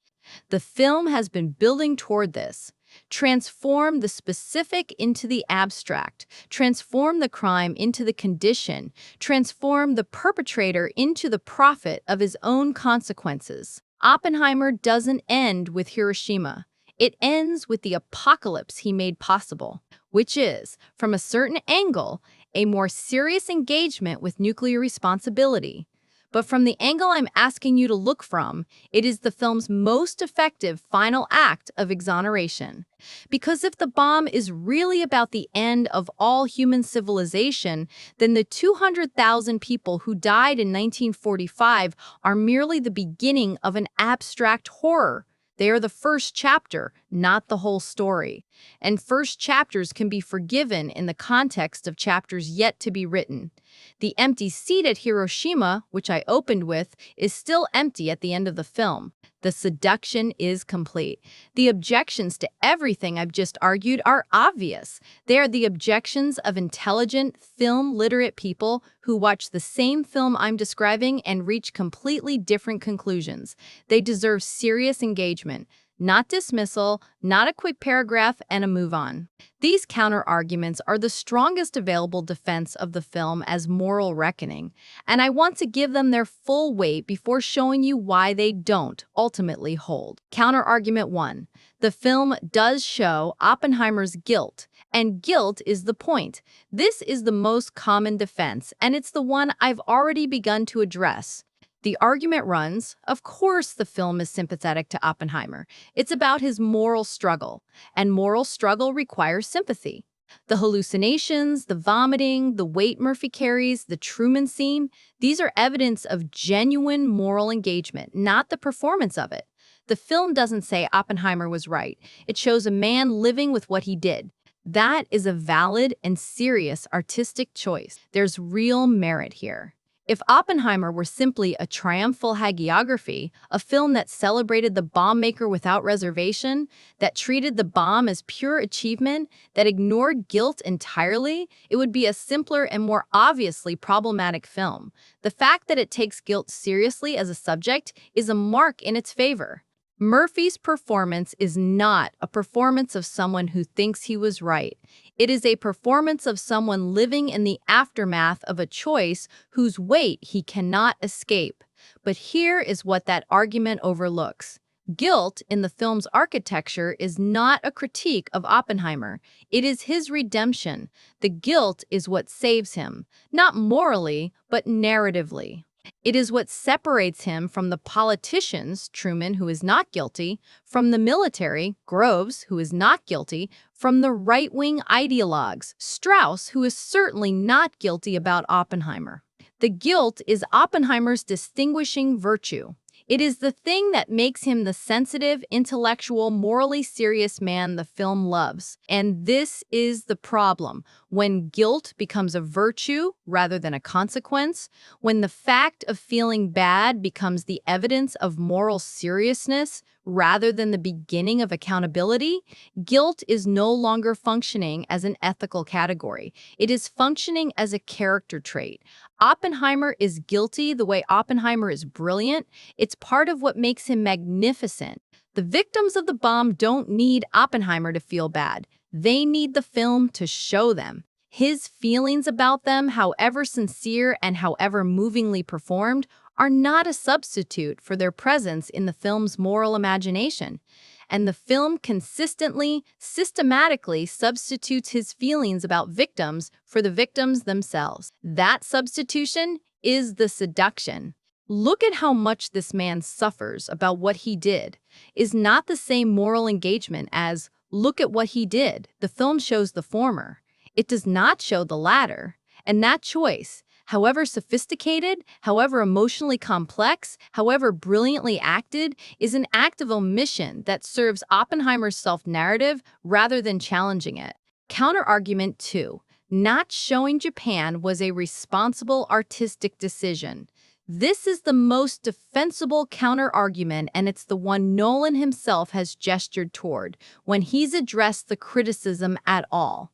The film has been building toward this. Transform the specific into the abstract. Transform the crime into the condition. Transform the perpetrator into the prophet of his own consequences. Oppenheimer doesn't end with Hiroshima. It ends with the apocalypse he made possible, which is, from a certain angle, a more serious engagement with nuclear responsibility. But from the angle I'm asking you to look from, it is the film's most effective final act of exoneration. Because if the bomb is really about the end of all human civilization, then the 200,000 people who died in 1945 are merely the beginning of an abstract horror. They are the first chapter, not the whole story. And first chapters can be forgiven in the context of chapters yet to be written. The empty seat at Hiroshima, which I opened with, is still empty at the end of the film. The seduction is complete. The objections to everything I've just argued are obvious. They are the objections of intelligent, film-literate people who watch the same film I'm describing and reach completely different conclusions. They deserve serious engagement. Not dismissal, not a quick paragraph and a move on. These counter-arguments are the strongest available defense of the film as moral reckoning, and I want to give them their full weight before showing you why they don't ultimately hold. Counter-argument 1. The film does show Oppenheimer's guilt, and guilt is the point. This is the most common defense, and it's the one I've already begun to address. The argument runs, of course the film is sympathetic to Oppenheimer. It's about his moral struggle, and moral struggle requires sympathy. The hallucinations, the vomiting, the weight Murphy carries, the Truman scene, these are evidence of genuine moral engagement, not the performance of it. The film doesn't say Oppenheimer was right. It shows a man living with what he did. That is a valid and serious artistic choice. There's real merit here. If Oppenheimer were simply a triumphal hagiography, a film that celebrated the bomb maker without reservation, that treated the bomb as pure achievement, that ignored guilt entirely, it would be a simpler and more obviously problematic film. The fact that it takes guilt seriously as a subject is a mark in its favor. Murphy's performance is not a performance of someone who thinks he was right. It is a performance of someone living in the aftermath of a choice whose weight he cannot escape. But here is what that argument overlooks. Guilt in the film's architecture is not a critique of Oppenheimer. It is his redemption. The guilt is what saves him, not morally, but narratively. It is what separates him from the politicians, Truman, who is not guilty, from the military, Groves, who is not guilty, from the right-wing ideologues, Strauss, who is certainly not guilty about Oppenheimer. The guilt is Oppenheimer's distinguishing virtue. It is the thing that makes him the sensitive, intellectual, morally serious man the film loves. And this is the problem. When guilt becomes a virtue rather than a consequence, when the fact of feeling bad becomes the evidence of moral seriousness rather than the beginning of accountability, guilt is no longer functioning as an ethical category. It is functioning as a character trait. Oppenheimer is guilty the way Oppenheimer is brilliant. It's part of what makes him magnificent. The victims of the bomb don't need Oppenheimer to feel bad. They need the film to show them. His feelings about them, however sincere and however movingly performed, are not a substitute for their presence in the film's moral imagination. And the film consistently, systematically substitutes his feelings about victims for the victims themselves. That substitution is the seduction. Look at how much this man suffers about what he did is not the same moral engagement as look at what he did. The film shows the former. It does not show the latter. And that choice, however sophisticated, however emotionally complex, however brilliantly acted, is an act of omission that serves Oppenheimer's self-narrative rather than challenging it. Counter-argument 2. Not showing Japan was a responsible artistic decision. This is the most defensible counter-argument, and it's the one Nolan himself has gestured toward when he's addressed the criticism at all.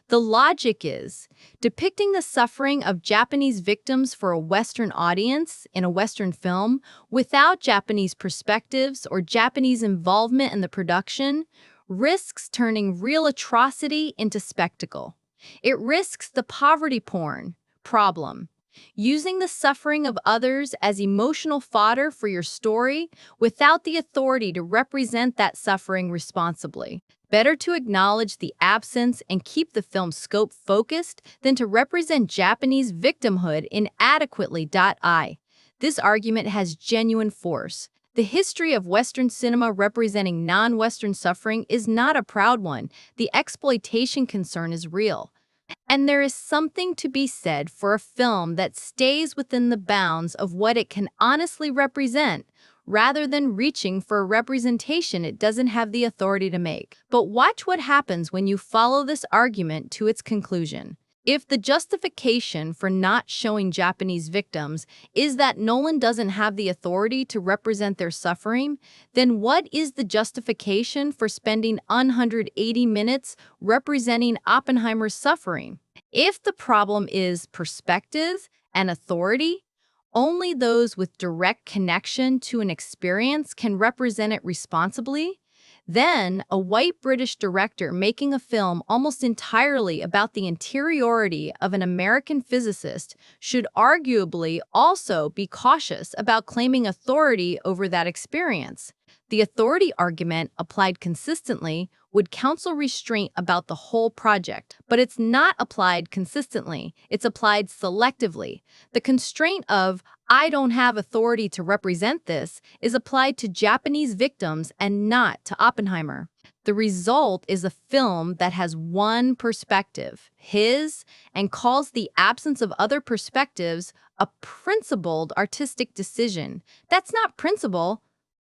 The logic is, depicting the suffering of Japanese victims for a Western audience in a Western film without Japanese perspectives or Japanese involvement in the production risks turning real atrocity into spectacle. It risks the poverty porn problem. Using the suffering of others as emotional fodder for your story without the authority to represent that suffering responsibly. Better to acknowledge the absence and keep the film's scope focused than to represent Japanese victimhood inadequately. This argument has genuine force. The history of Western cinema representing non-Western suffering is not a proud one. The exploitation concern is real. And there is something to be said for a film that stays within the bounds of what it can honestly represent, rather than reaching for a representation it doesn't have the authority to make. But watch what happens when you follow this argument to its conclusion. If the justification for not showing Japanese victims is that Nolan doesn't have the authority to represent their suffering, then what is the justification for spending 180 minutes representing Oppenheimer's suffering? If the problem is perspective and authority, only those with direct connection to an experience can represent it responsibly. Then, a white British director making a film almost entirely about the interiority of an American physicist should arguably also be cautious about claiming authority over that experience. The authority argument, applied consistently, would counsel restraint about the whole project, but it's not applied consistently. It's applied selectively. The constraint of, I don't have authority to represent this, is applied to Japanese victims and not to Oppenheimer. The result is a film that has one perspective, his, and calls the absence of other perspectives a principled artistic decision. That's not principle,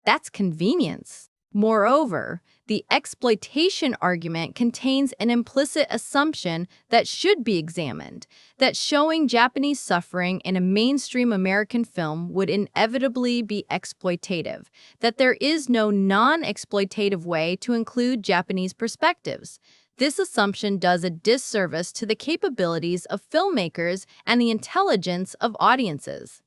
that's convenience. Moreover, the exploitation argument contains an implicit assumption that should be examined, that showing Japanese suffering in a mainstream American film would inevitably be exploitative, that there is no non-exploitative way to include Japanese perspectives. This assumption does a disservice to the capabilities of filmmakers and the intelligence of audiences.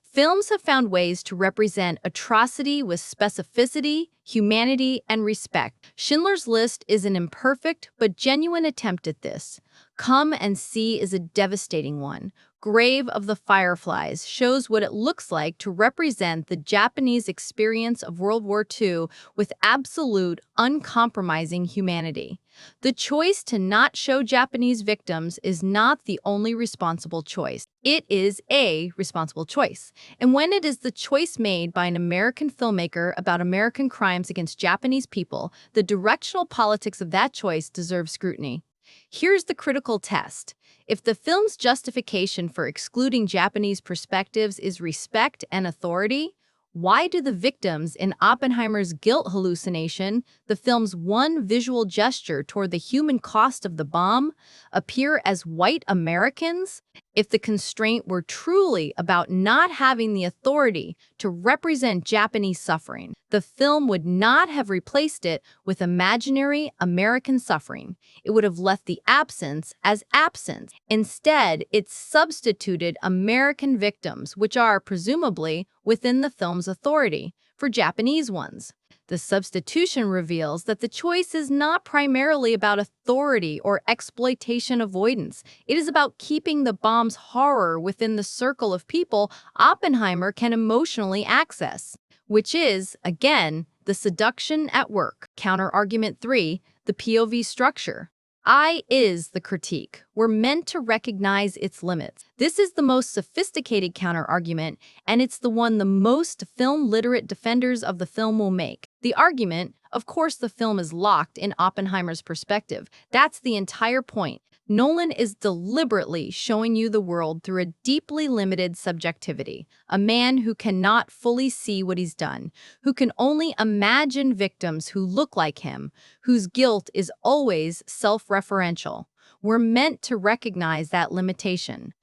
Films have found ways to represent atrocity with specificity, humanity, and respect. Schindler's List is an imperfect but genuine attempt at this. Come and See is a devastating one. Grave of the Fireflies shows what it looks like to represent the Japanese experience of World War II with absolute, uncompromising humanity. The choice to not show Japanese victims is not the only responsible choice. It is a responsible choice. And when it is the choice made by an American filmmaker about American crimes against Japanese people, the directional politics of that choice deserve scrutiny. Here's the critical test. If the film's justification for excluding Japanese perspectives is respect and authority, why do the victims in Oppenheimer's guilt hallucination, the film's one visual gesture toward the human cost of the bomb, appear as white Americans? If the constraint were truly about not having the authority to represent Japanese suffering, the film would not have replaced it with imaginary American suffering. It would have left the absence as absence. Instead, it substituted American victims, which are presumably within the film's authority, for Japanese ones. The substitution reveals that the choice is not primarily about authority or exploitation avoidance. It is about keeping the bomb's horror within the circle of people Oppenheimer can emotionally access, which is, again, the seduction at work. Counter-argument 3, the POV structure. I is the critique. We're meant to recognize its limits. This is the most sophisticated counter-argument, and it's the one the most film-literate defenders of the film will make. The argument, of course, the film is locked in Oppenheimer's perspective. That's the entire point. Nolan is deliberately showing you the world through a deeply limited subjectivity, a man who cannot fully see what he's done, who can only imagine victims who look like him, whose guilt is always self-referential. We're meant to recognize that limitation.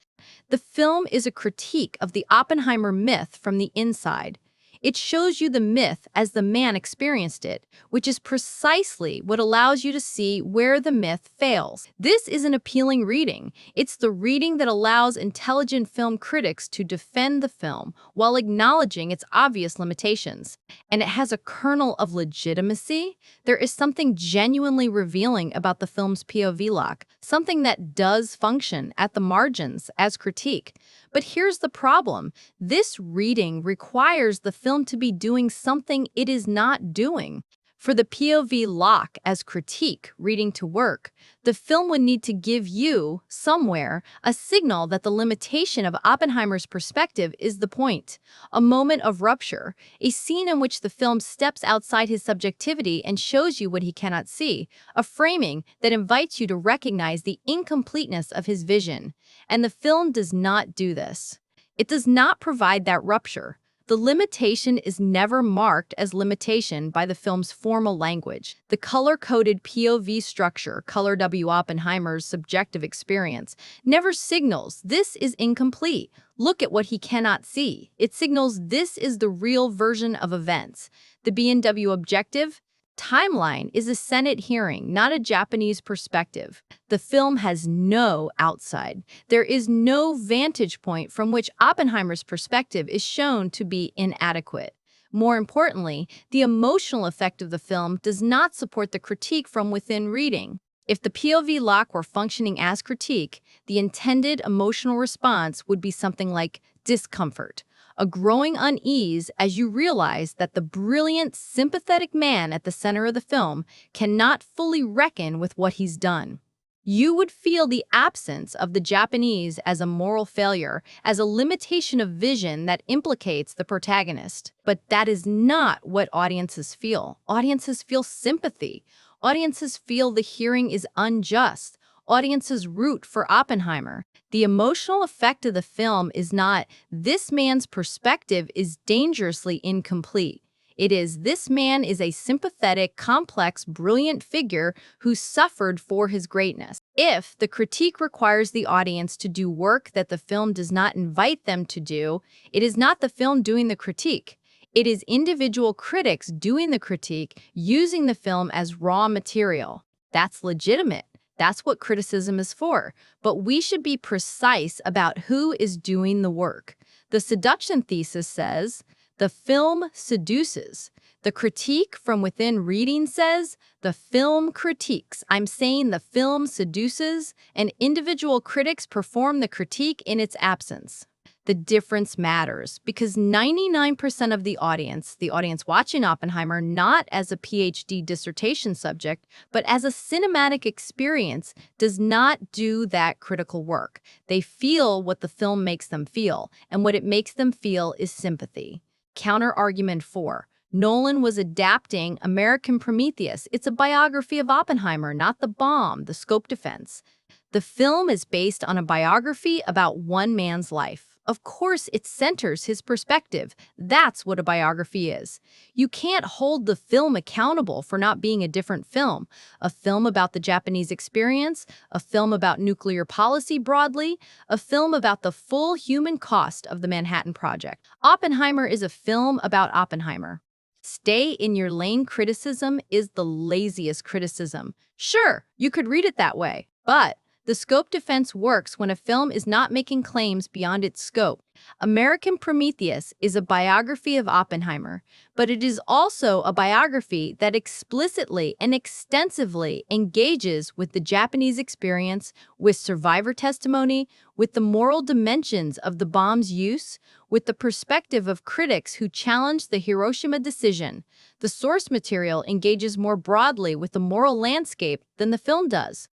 The film is a critique of the Oppenheimer myth from the inside. It shows you the myth as the man experienced it, which is precisely what allows you to see where the myth fails. This is an appealing reading. It's the reading that allows intelligent film critics to defend the film while acknowledging its obvious limitations. And it has a kernel of legitimacy. There is something genuinely revealing about the film's POV lock, something that does function at the margins as critique. But here's the problem. This reading requires the film to be doing something it is not doing. For the POV lock as critique reading to work, the film would need to give you, somewhere, a signal that the limitation of Oppenheimer's perspective is the point. A moment of rupture, a scene in which the film steps outside his subjectivity and shows you what he cannot see, a framing that invites you to recognize the incompleteness of his vision. And the film does not do this. It does not provide that rupture. The limitation is never marked as limitation by the film's formal language. The color-coded POV structure, Color W. Oppenheimer's subjective experience, never signals this is incomplete. Look at what he cannot see. It signals this is the real version of events. The B&W objective timeline is a Senate hearing, not a Japanese perspective. The film has no outside. There is no vantage point from which Oppenheimer's perspective is shown to be inadequate. More importantly, the emotional effect of the film does not support the critique from within reading. If the POV lock were functioning as critique, the intended emotional response would be something like discomfort, a growing unease as you realize that the brilliant, sympathetic man at the center of the film cannot fully reckon with what he's done. You would feel the absence of the Japanese as a moral failure, as a limitation of vision that implicates the protagonist. But that is not what audiences feel. Audiences feel sympathy. Audiences feel the hearing is unjust. Audiences root for Oppenheimer. The emotional effect of the film is not, this man's perspective is dangerously incomplete. It is, this man is a sympathetic, complex, brilliant figure who suffered for his greatness. If the critique requires the audience to do work that the film does not invite them to do, it is not the film doing the critique. It is individual critics doing the critique, using the film as raw material. That's legitimate. That's what criticism is for. But we should be precise about who is doing the work. The seduction thesis says, the film seduces. The critique from within reading says, the film critiques. I'm saying the film seduces, and individual critics perform the critique in its absence. The difference matters because 99% of the audience watching Oppenheimer not as a PhD dissertation subject, but as a cinematic experience, does not do that critical work. They feel what the film makes them feel, and what it makes them feel is sympathy. Counter-argument 4. Nolan was adapting American Prometheus. It's a biography of Oppenheimer, not the bomb, the scope defense. The film is based on a biography about one man's life. Of course, it centers his perspective. That's what a biography is. You can't hold the film accountable for not being a different film. A film about the Japanese experience, a film about nuclear policy broadly, a film about the full human cost of the Manhattan Project. Oppenheimer is a film about Oppenheimer. Stay in your lane criticism is the laziest criticism. Sure, you could read it that way, but The scope defense works when a film is not making claims beyond its scope. American Prometheus is a biography of Oppenheimer, but it is also a biography that explicitly and extensively engages with the Japanese experience, with survivor testimony, with the moral dimensions of the bomb's use, with the perspective of critics who challenge the Hiroshima decision. The source material engages more broadly with the moral landscape than the film does.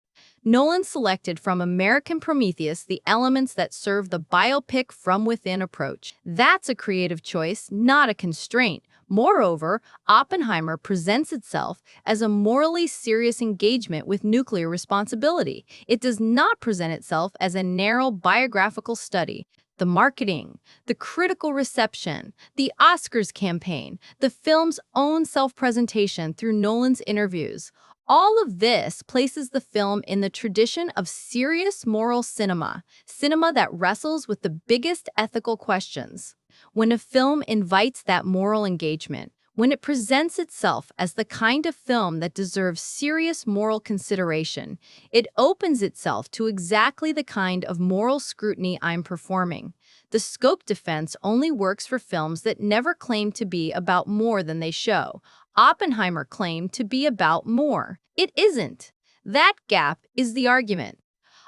Nolan selected from American Prometheus the elements that serve the biopic from within approach. That's a creative choice, not a constraint. Moreover, Oppenheimer presents itself as a morally serious engagement with nuclear responsibility. It does not present itself as a narrow biographical study. The marketing, the critical reception, the Oscars campaign, the film's own self-presentation through Nolan's interviews, all of this places the film in the tradition of serious moral cinema, cinema that wrestles with the biggest ethical questions. When a film invites that moral engagement, when it presents itself as the kind of film that deserves serious moral consideration, it opens itself to exactly the kind of moral scrutiny I'm performing. The scope defense only works for films that never claim to be about more than they show. Oppenheimer claimed to be about more. It isn't. That gap is the argument.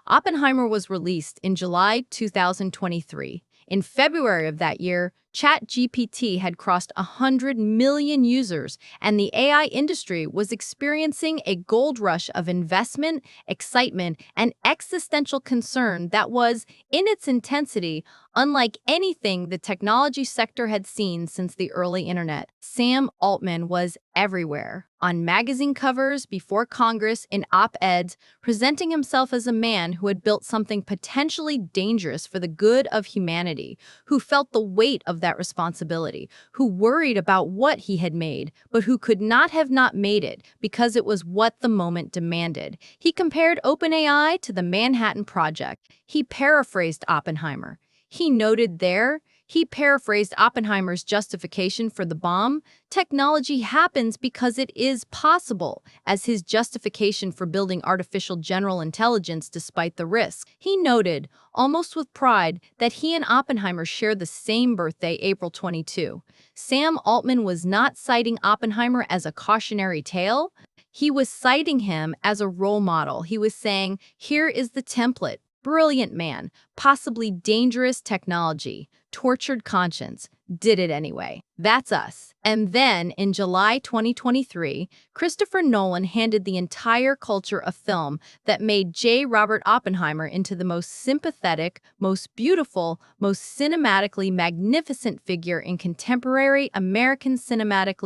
Oppenheimer was released in July 2023. In February of that year, ChatGPT had crossed 100 million users, and the AI industry was experiencing a gold rush of investment, excitement, and existential concern that was, in its intensity, unlike anything the technology sector had seen since the early internet. Sam Altman was everywhere, on magazine covers, before Congress, in op-eds, presenting himself as a man who had built something potentially dangerous for the good of humanity, who felt the weight of that responsibility, who worried about what he had made, but who could not have not made it because it was what the moment demanded. He compared OpenAI to the Manhattan Project. He paraphrased Oppenheimer. He paraphrased Oppenheimer's justification for the bomb. Technology happens because it is possible, as his justification for building artificial general intelligence despite the risk. He noted, almost with pride, that he and Oppenheimer share the same birthday, April 22. Sam Altman was not citing Oppenheimer as a cautionary tale. He was citing him as a role model. He was saying, here is the template. Brilliant man, possibly dangerous technology, tortured conscience, did it anyway. That's us. And then, in July 2023, Christopher Nolan handed the entire culture a film that made J. Robert Oppenheimer into the most sympathetic, most beautiful, most cinematically magnificent figure in contemporary American cinema.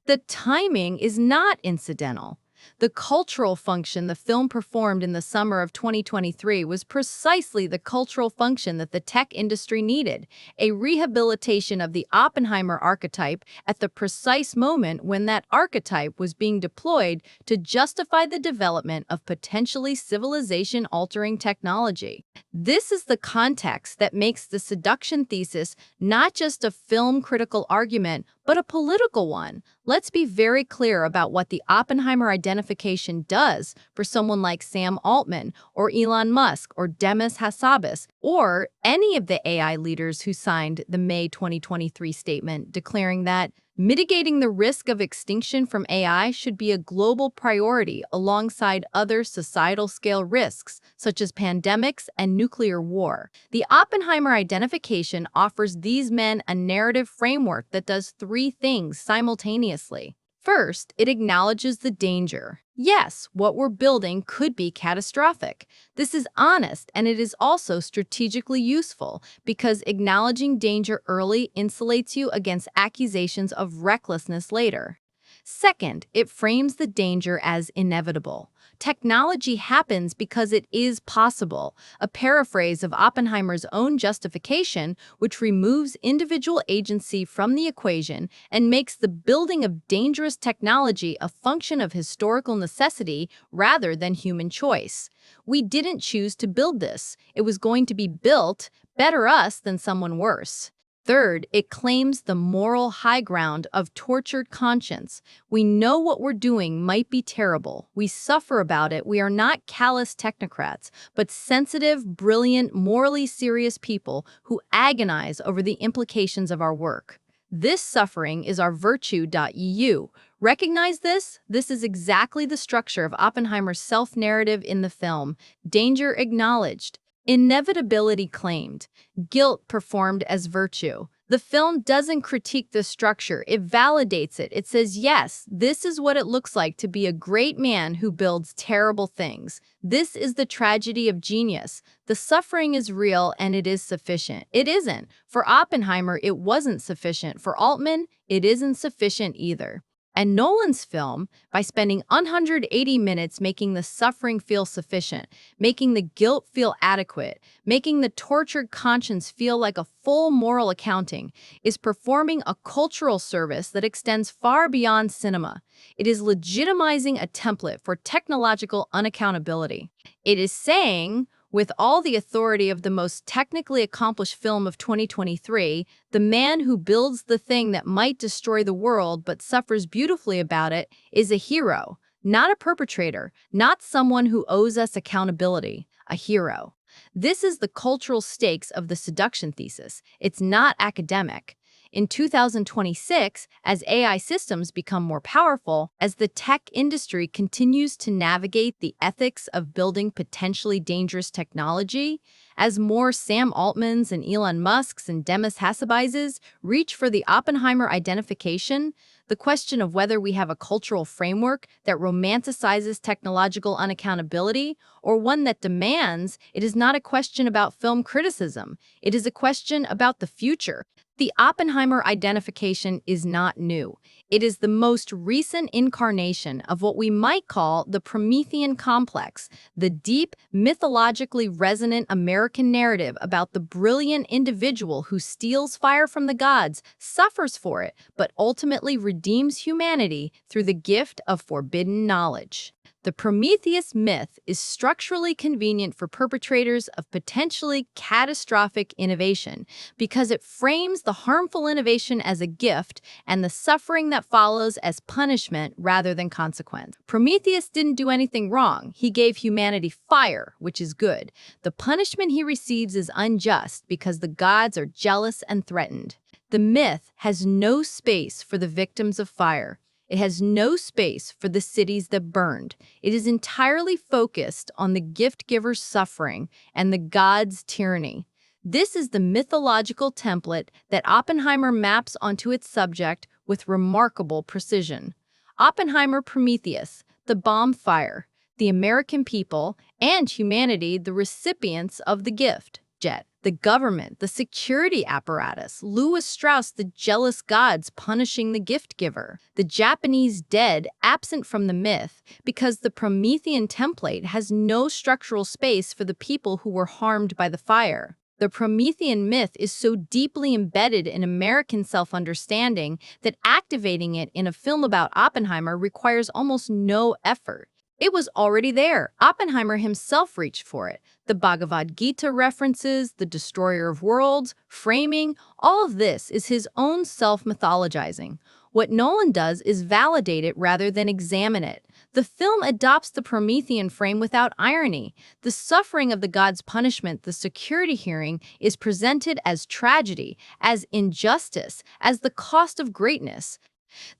The timing is not incidental. The cultural function the film performed in the summer of 2023 was precisely the cultural function that the tech industry needed, a rehabilitation of the Oppenheimer archetype at the precise moment when that archetype was being deployed to justify the development of potentially civilization-altering technology. This is the context that makes the seduction thesis not just a film-critical argument, but a political one. Let's be very clear about what the Oppenheimer identification does for someone like Sam Altman or Elon Musk or Demis Hassabis or any of the AI leaders who signed the May 2023 statement declaring that mitigating the risk of extinction from AI should be a global priority alongside other societal-scale risks, such as pandemics and nuclear war. The Oppenheimer identification offers these men a narrative framework that does three things simultaneously. First, it acknowledges the danger. Yes, what we're building could be catastrophic. This is honest, and it is also strategically useful because acknowledging danger early insulates you against accusations of recklessness later. Second, it frames the danger as inevitable. Technology happens because it is possible, a paraphrase of Oppenheimer's own justification, which removes individual agency from the equation and makes the building of dangerous technology a function of historical necessity rather than human choice. We didn't choose to build this. It was going to be built, better us than someone worse. Third, it claims the moral high ground of tortured conscience. We know what we're doing might be terrible. We suffer about it. We are not callous technocrats, but sensitive, brilliant, morally serious people who agonize over the implications of our work. This suffering is our virtue.eu. Recognize this? This is exactly the structure of Oppenheimer's self-narrative in the film. Danger acknowledged. Inevitability claimed. Guilt performed as virtue. The film doesn't critique the structure, it validates it. It says, yes, this is what it looks like to be a great man who builds terrible things. This is the tragedy of genius. The suffering is real and it is sufficient. It isn't. For Oppenheimer, it wasn't sufficient. For Altman, it isn't sufficient either. And Nolan's film, by spending 180 minutes making the suffering feel sufficient, making the guilt feel adequate, making the tortured conscience feel like a full moral accounting, is performing a cultural service that extends far beyond cinema. It is legitimizing a template for technological unaccountability. It is saying, with all the authority of the most technically accomplished film of 2023, the man who builds the thing that might destroy the world but suffers beautifully about it is a hero, not a perpetrator, not someone who owes us accountability, a hero. This is the cultural stakes of the seduction thesis. It's not academic. In 2026, as AI systems become more powerful, as the tech industry continues to navigate the ethics of building potentially dangerous technology, as more Sam Altmans and Elon Musks and Demis Hassabizes reach for the Oppenheimer identification, the question of whether we have a cultural framework that romanticizes technological unaccountability or one that demands it is not a question about film criticism. It is a question about the future. The Oppenheimer identification is not new. It is the most recent incarnation of what we might call the Promethean complex, the deep, mythologically resonant American narrative about the brilliant individual who steals fire from the gods, suffers for it, but ultimately redeems humanity through the gift of forbidden knowledge. The Prometheus myth is structurally convenient for perpetrators of potentially catastrophic innovation because it frames the harmful innovation as a gift and the suffering that follows as punishment rather than consequence. Prometheus didn't do anything wrong. He gave humanity fire, which is good. The punishment he receives is unjust because the gods are jealous and threatened. The myth has no space for the victims of fire. It has no space for the cities that burned. It is entirely focused on the gift-giver's suffering and the god's tyranny. This is the mythological template that Oppenheimer maps onto its subject with remarkable precision. Oppenheimer Prometheus, the bomb fire, the American people, and humanity the recipients of the gift. Jet, the government, the security apparatus, Lewis Strauss, the jealous gods punishing the gift giver, the Japanese dead absent from the myth because the Promethean template has no structural space for the people who were harmed by the fire. The Promethean myth is so deeply embedded in American self-understanding that activating it in a film about Oppenheimer requires almost no effort. It was already there. Oppenheimer himself reached for it. The Bhagavad Gita references, the destroyer of worlds, framing, all of this is his own self-mythologizing. What Nolan does is validate it rather than examine it. The film adopts the Promethean frame without irony. The suffering of the god's punishment, the security hearing, is presented as tragedy, as injustice, as the cost of greatness.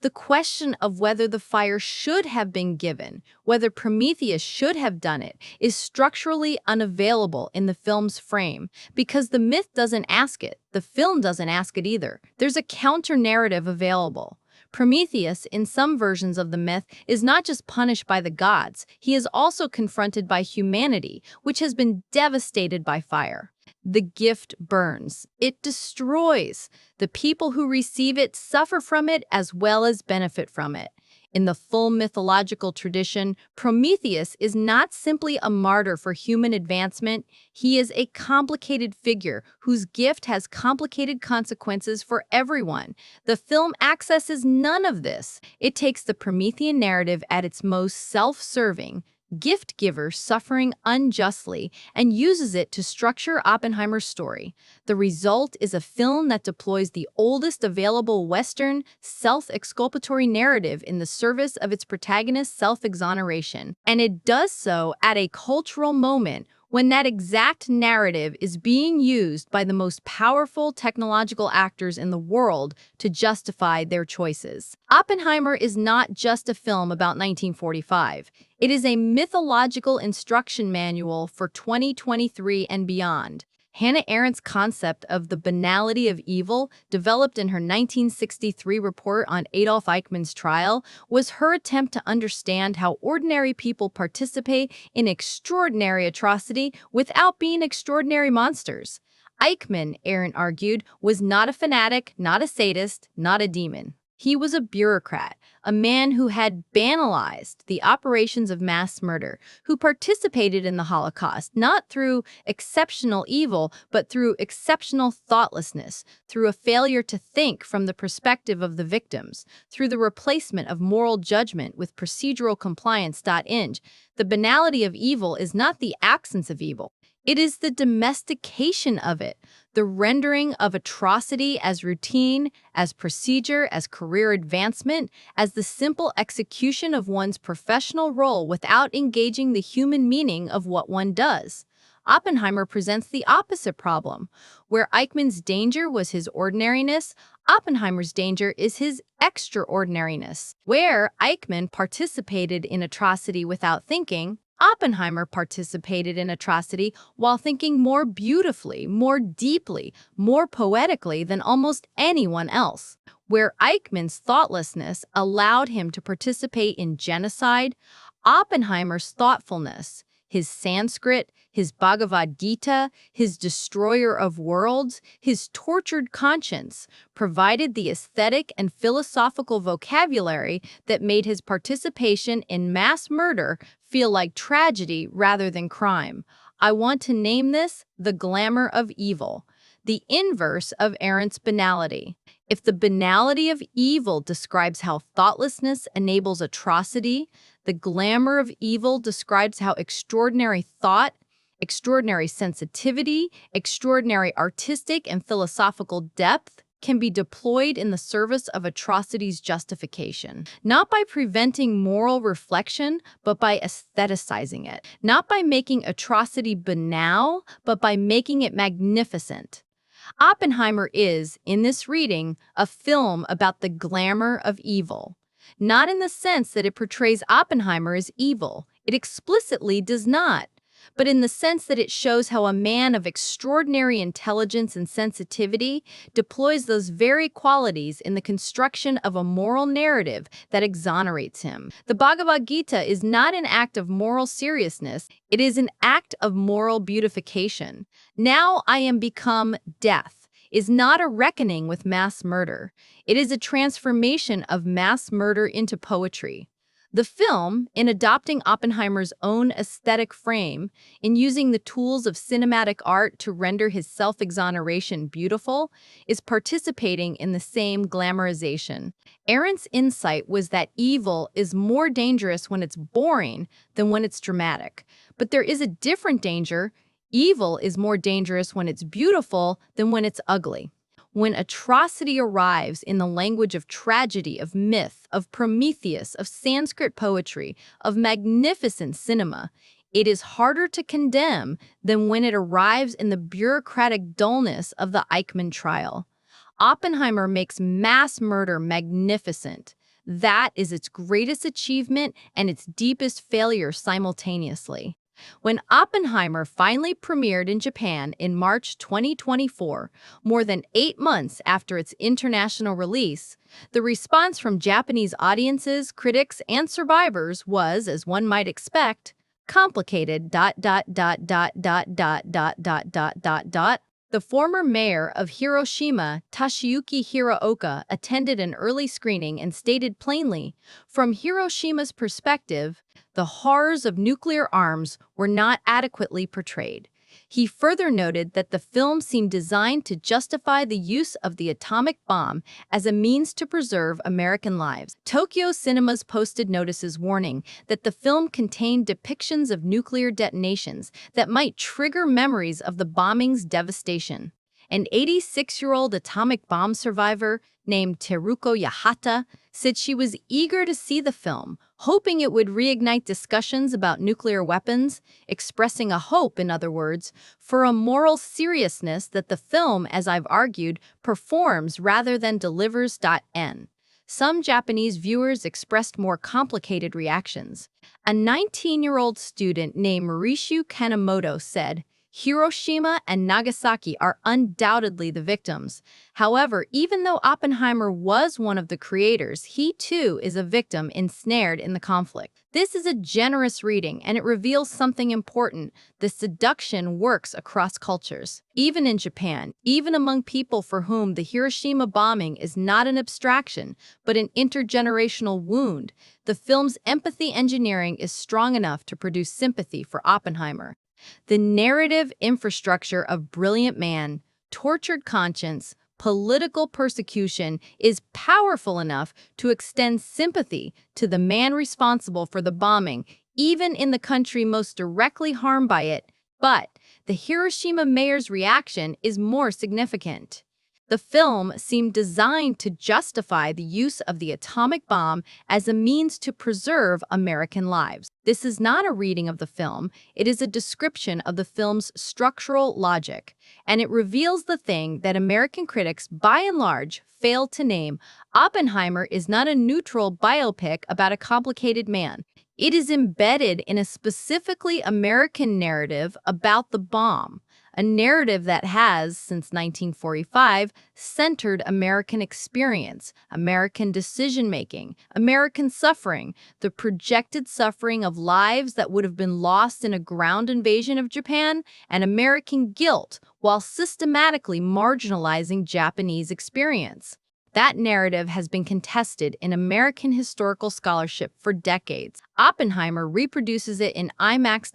The question of whether the fire should have been given, whether Prometheus should have done it, is structurally unavailable in the film's frame because the myth doesn't ask it. The film doesn't ask it either. There's a counter-narrative available. Prometheus, in some versions of the myth, is not just punished by the gods, he is also confronted by humanity, which has been devastated by fire. The gift burns. It destroys. The people who receive it suffer from it as well as benefit from it. In the full mythological tradition, Prometheus is not simply a martyr for human advancement, he is a complicated figure whose gift has complicated consequences for everyone. The film accesses none of this. It takes the Promethean narrative at its most self-serving, gift giver suffering unjustly, and uses it to structure Oppenheimer's story. The result is a film that deploys the oldest available Western self-exculpatory narrative in the service of its protagonist's self-exoneration. And it does so at a cultural moment when that exact narrative is being used by the most powerful technological actors in the world to justify their choices. Oppenheimer is not just a film about 1945. It is a mythological instruction manual for 2023 and beyond. Hannah Arendt's concept of the banality of evil, developed in her 1963 report on Adolf Eichmann's trial, was her attempt to understand how ordinary people participate in extraordinary atrocity without being extraordinary monsters. Eichmann, Arendt argued, was not a fanatic, not a sadist, not a demon. He was a bureaucrat, a man who had banalized the operations of mass murder, who participated in the Holocaust not through exceptional evil, but through exceptional thoughtlessness, through a failure to think from the perspective of the victims, through the replacement of moral judgment with procedural compliance. The banality of evil is not the absence of evil. It is the domestication of it, the rendering of atrocity as routine, as procedure, as career advancement, as the simple execution of one's professional role without engaging the human meaning of what one does. Oppenheimer presents the opposite problem. Where Eichmann's danger was his ordinariness, Oppenheimer's danger is his extraordinariness. Where Eichmann participated in atrocity without thinking, Oppenheimer participated in atrocity while thinking more beautifully, more deeply, more poetically than almost anyone else. Where Eichmann's thoughtlessness allowed him to participate in genocide, Oppenheimer's thoughtfulness, his Sanskrit, his Bhagavad Gita, his destroyer of worlds, his tortured conscience, provided the aesthetic and philosophical vocabulary that made his participation in mass murder feel like tragedy rather than crime. I want to name this the glamour of evil, the inverse of Arendt's banality. If the banality of evil describes how thoughtlessness enables atrocity, the glamour of evil describes how extraordinary thought, extraordinary sensitivity, extraordinary artistic and philosophical depth can be deployed in the service of atrocity's justification, not by preventing moral reflection, but by aestheticizing it, not by making atrocity banal, but by making it magnificent. Oppenheimer is, in this reading, a film about the glamour of evil. Not in the sense that it portrays Oppenheimer as evil. It explicitly does not. But in the sense that it shows how a man of extraordinary intelligence and sensitivity deploys those very qualities in the construction of a moral narrative that exonerates him. The Bhagavad Gita is not an act of moral seriousness, it is an act of moral beautification. Now I am become death is not a reckoning with mass murder. It is a transformation of mass murder into poetry. The film, in adopting Oppenheimer's own aesthetic frame, in using the tools of cinematic art to render his self-exoneration beautiful, is participating in the same glamorization. Arendt's insight was that evil is more dangerous when it's boring than when it's dramatic. But there is a different danger. Evil is more dangerous when it's beautiful than when it's ugly. When atrocity arrives in the language of tragedy, of myth, of Prometheus, of Sanskrit poetry, of magnificent cinema, it is harder to condemn than when it arrives in the bureaucratic dullness of the Eichmann trial. Oppenheimer makes mass murder magnificent. That is its greatest achievement and its deepest failure simultaneously. When Oppenheimer finally premiered in Japan in March 2024, more than 8 months after its international release, the response from Japanese audiences, critics, and survivors was, as one might expect, complicated. The former mayor of Hiroshima, Toshiyuki Hiraoka, attended an early screening and stated plainly, from Hiroshima's perspective, the horrors of nuclear arms were not adequately portrayed. He further noted that the film seemed designed to justify the use of the atomic bomb as a means to preserve American lives. Tokyo cinemas posted notices warning that the film contained depictions of nuclear detonations that might trigger memories of the bombing's devastation. An 86-year-old atomic bomb survivor named Teruko Yahata said she was eager to see the film, hoping it would reignite discussions about nuclear weapons, expressing a hope, in other words, for a moral seriousness that the film, as I've argued, performs rather than delivers. Some Japanese viewers expressed more complicated reactions. A 19-year-old student named Marishu Kanemoto said, "Hiroshima and Nagasaki are undoubtedly the victims. However, even though Oppenheimer was one of the creators, he too is a victim ensnared in the conflict." This is a generous reading, and it reveals something important. The seduction works across cultures. Even in Japan, even among people for whom the Hiroshima bombing is not an abstraction, but an intergenerational wound, the film's empathy engineering is strong enough to produce sympathy for Oppenheimer. The narrative infrastructure of brilliant man, tortured conscience, political persecution is powerful enough to extend sympathy to the man responsible for the bombing, even in the country most directly harmed by it. But the Hiroshima mayor's reaction is more significant. The film seemed designed to justify the use of the atomic bomb as a means to preserve American lives. This is not a reading of the film, it is a description of the film's structural logic, and it reveals the thing that American critics, by and large, failed to name. Oppenheimer is not a neutral biopic about a complicated man. It is embedded in a specifically American narrative about the bomb, a narrative that has, since 1945, centered American experience, American decision-making, American suffering, the projected suffering of lives that would have been lost in a ground invasion of Japan, and American guilt, while systematically marginalizing Japanese experience. That narrative has been contested in American historical scholarship for decades. Oppenheimer reproduces it in IMAX.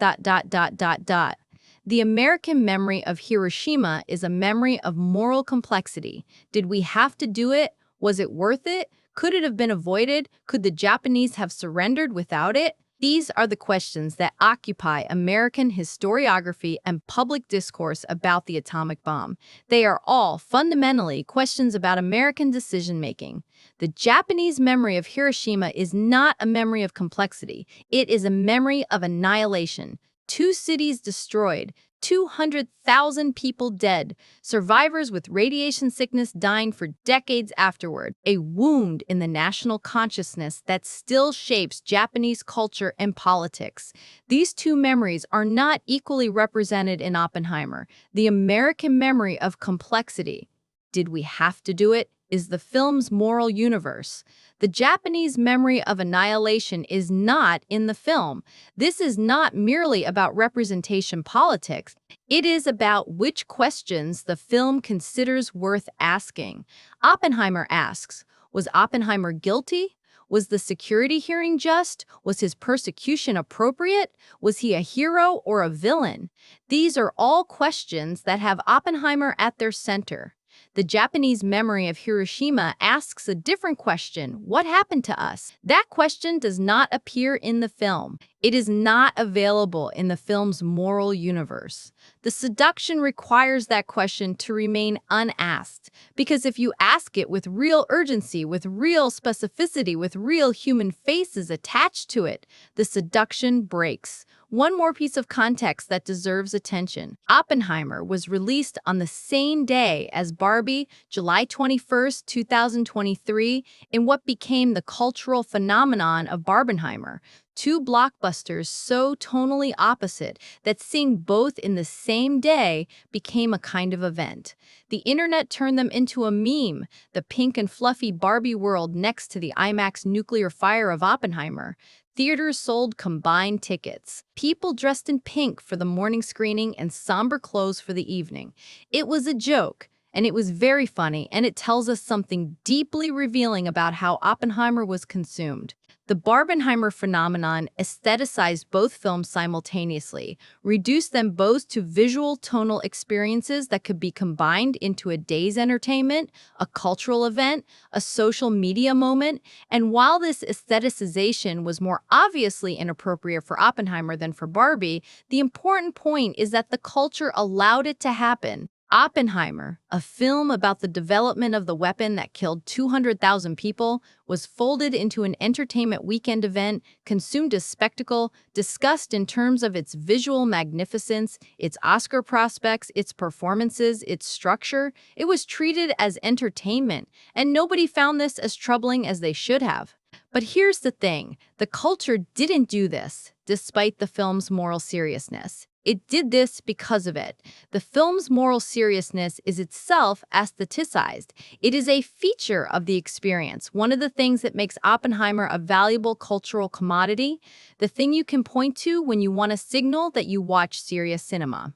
The American memory of Hiroshima is a memory of moral complexity. Did we have to do it? Was it worth it? Could it have been avoided? Could the Japanese have surrendered without it? These are the questions that occupy American historiography and public discourse about the atomic bomb. They are all fundamentally questions about American decision-making. The Japanese memory of Hiroshima is not a memory of complexity. It is a memory of annihilation. 2 cities destroyed, 200,000 people dead, survivors with radiation sickness dying for decades afterward, a wound in the national consciousness that still shapes Japanese culture and politics. These two memories are not equally represented in Oppenheimer. The American memory of complexity, did we have to do it, is the film's moral universe. The Japanese memory of annihilation is not in the film. This is not merely about representation politics. It is about which questions the film considers worth asking. Oppenheimer asks, was Oppenheimer guilty? Was the security hearing just? Was his persecution appropriate? Was he a hero or a villain? These are all questions that have Oppenheimer at their center. The Japanese memory of Hiroshima asks a different question: what happened to us? That question does not appear in the film. It is not available in the film's moral universe. The seduction requires that question to remain unasked, because if you ask it with real urgency, with real specificity, with real human faces attached to it, the seduction breaks. One more piece of context that deserves attention. Oppenheimer was released on the same day as Barbie, July 21, 2023, in what became the cultural phenomenon of Barbenheimer. 2 blockbusters so tonally opposite that seeing both in the same day became a kind of event. The internet turned them into a meme, the pink and fluffy Barbie world next to the IMAX nuclear fire of Oppenheimer. Theaters sold combined tickets. People dressed in pink for the morning screening and somber clothes for the evening. It was a joke, and it was very funny, and it tells us something deeply revealing about how Oppenheimer was consumed. The Barbenheimer phenomenon aestheticized both films simultaneously, reduced them both to visual tonal experiences that could be combined into a day's entertainment, a cultural event, a social media moment, and while this aestheticization was more obviously inappropriate for Oppenheimer than for Barbie, the important point is that the culture allowed it to happen. Oppenheimer, a film about the development of the weapon that killed 200,000 people, was folded into an entertainment weekend event, consumed as spectacle, discussed in terms of its visual magnificence, its Oscar prospects, its performances, its structure. It was treated as entertainment, and nobody found this as troubling as they should have. But here's the thing, the culture didn't do this, despite the film's moral seriousness. It did this because of it. The film's moral seriousness is itself aestheticized. It is a feature of the experience, one of the things that makes Oppenheimer a valuable cultural commodity, the thing you can point to when you want to signal that you watch serious cinema.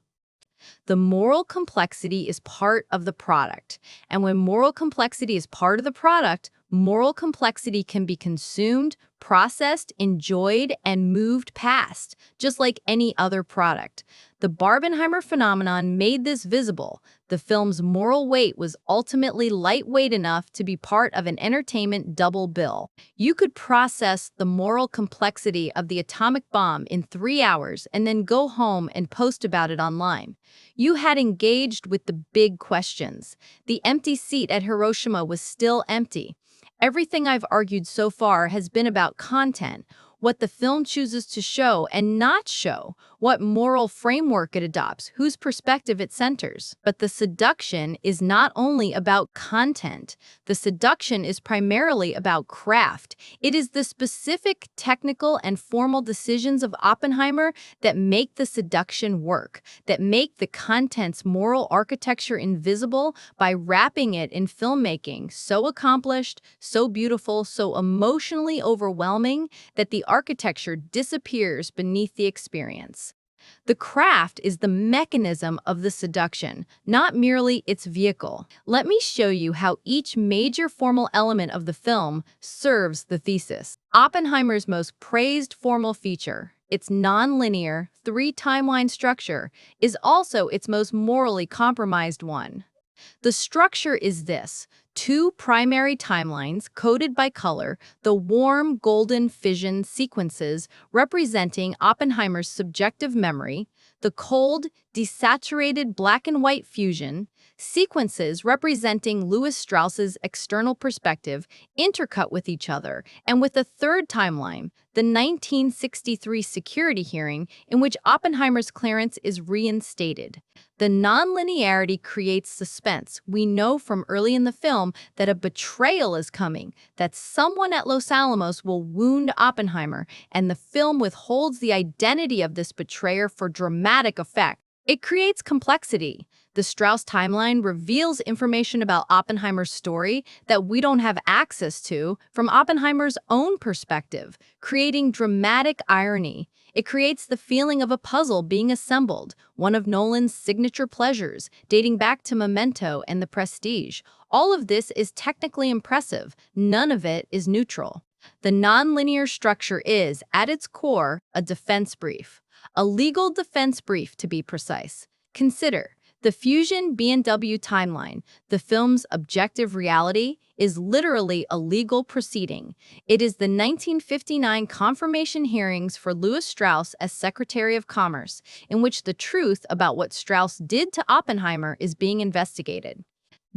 The moral complexity is part of the product. And when moral complexity is part of the product, moral complexity can be consumed, processed, enjoyed, and moved past, just like any other product. The Barbenheimer phenomenon made this visible. The film's moral weight was ultimately lightweight enough to be part of an entertainment double bill. You could process the moral complexity of the atomic bomb in 3 hours and then go home and post about it online. You had engaged with the big questions. The empty seat at Hiroshima was still empty. Everything I've argued so far has been about content, what the film chooses to show and not show, what moral framework it adopts, whose perspective it centers. But the seduction is not only about content. The seduction is primarily about craft. It is the specific technical and formal decisions of Oppenheimer that make the seduction work, that make the content's moral architecture invisible by wrapping it in filmmaking so accomplished, so beautiful, so emotionally overwhelming that the architecture disappears beneath the experience. The craft is the mechanism of the seduction, not merely its vehicle. Let me show you how each major formal element of the film serves the thesis. Oppenheimer's most praised formal feature, its non-linear, three-timeline structure, is also its most morally compromised one. The structure is this: 2 primary timelines coded by color, the warm golden fission sequences representing Oppenheimer's subjective memory, the cold, desaturated black and white fusion sequences representing Lewis Strauss's external perspective, intercut with each other, and with a third timeline, the 1963 security hearing in which Oppenheimer's clearance is reinstated. The nonlinearity creates suspense. We know from early in the film that a betrayal is coming, that someone at Los Alamos will wound Oppenheimer, and the film withholds the identity of this betrayer for dramatic effect. It creates complexity. The Strauss timeline reveals information about Oppenheimer's story that we don't have access to from Oppenheimer's own perspective, creating dramatic irony. It creates the feeling of a puzzle being assembled, one of Nolan's signature pleasures, dating back to Memento and The Prestige. All of this is technically impressive. None of it is neutral. The nonlinear structure is, at its core, a defense brief. A legal defense brief, to be precise. Consider the Fusion B&W timeline. The film's objective reality is literally a legal proceeding. It is the 1959 confirmation hearings for Lewis Strauss as Secretary of Commerce, in which the truth about what Strauss did to Oppenheimer is being investigated.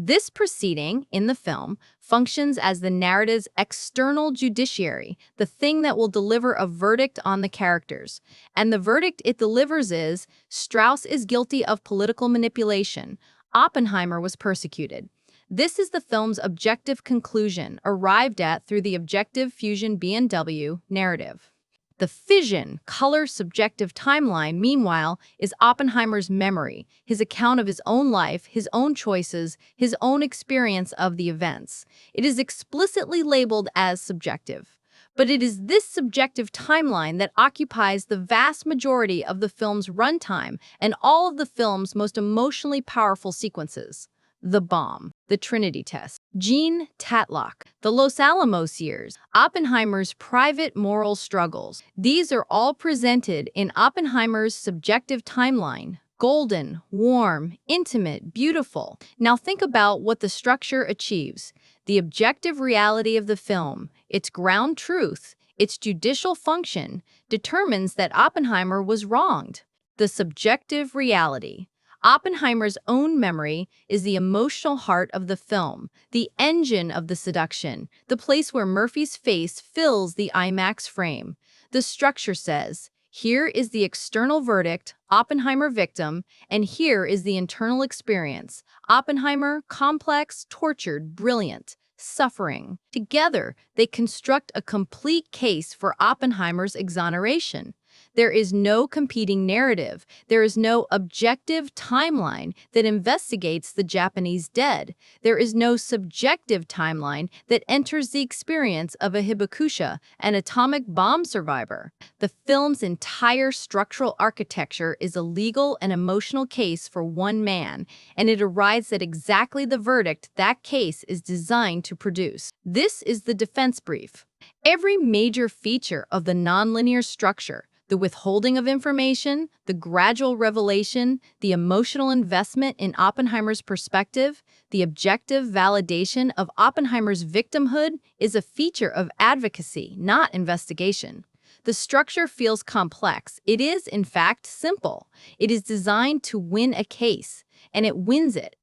This proceeding, in the film, functions as the narrative's external judiciary, the thing that will deliver a verdict on the characters. And the verdict it delivers is, Strauss is guilty of political manipulation. Oppenheimer was persecuted. This is the film's objective conclusion, arrived at through the objective Fusion B&W narrative. The fission, color subjective timeline, meanwhile, is Oppenheimer's memory, his account of his own life, his own choices, his own experience of the events. It is explicitly labeled as subjective. But it is this subjective timeline that occupies the vast majority of the film's runtime and all of the film's most emotionally powerful sequences. The bomb. The Trinity Test. Jean Tatlock. The Los Alamos Years. Oppenheimer's private moral struggles. These are all presented in Oppenheimer's subjective timeline. Golden, warm, intimate, beautiful. Now think about what the structure achieves. The objective reality of the film, its ground truth, its judicial function, determines that Oppenheimer was wronged. The subjective reality. Oppenheimer's own memory is the emotional heart of the film, the engine of the seduction, the place where Murphy's face fills the IMAX frame. The structure says, here is the external verdict, Oppenheimer victim, and here is the internal experience, Oppenheimer complex, tortured, brilliant, suffering. Together, they construct a complete case for Oppenheimer's exoneration. There is no competing narrative. There is no objective timeline that investigates the Japanese dead. There is no subjective timeline that enters the experience of a hibakusha, an atomic bomb survivor. The film's entire structural architecture is a legal and emotional case for one man, and it arrives at exactly the verdict that case is designed to produce. This is the defense brief. Every major feature of the nonlinear structure, the withholding of information, the gradual revelation, the emotional investment in Oppenheimer's perspective, the objective validation of Oppenheimer's victimhood is a feature of advocacy, not investigation. The structure feels complex. It is, in fact, simple. It is designed to win a case, and it wins it.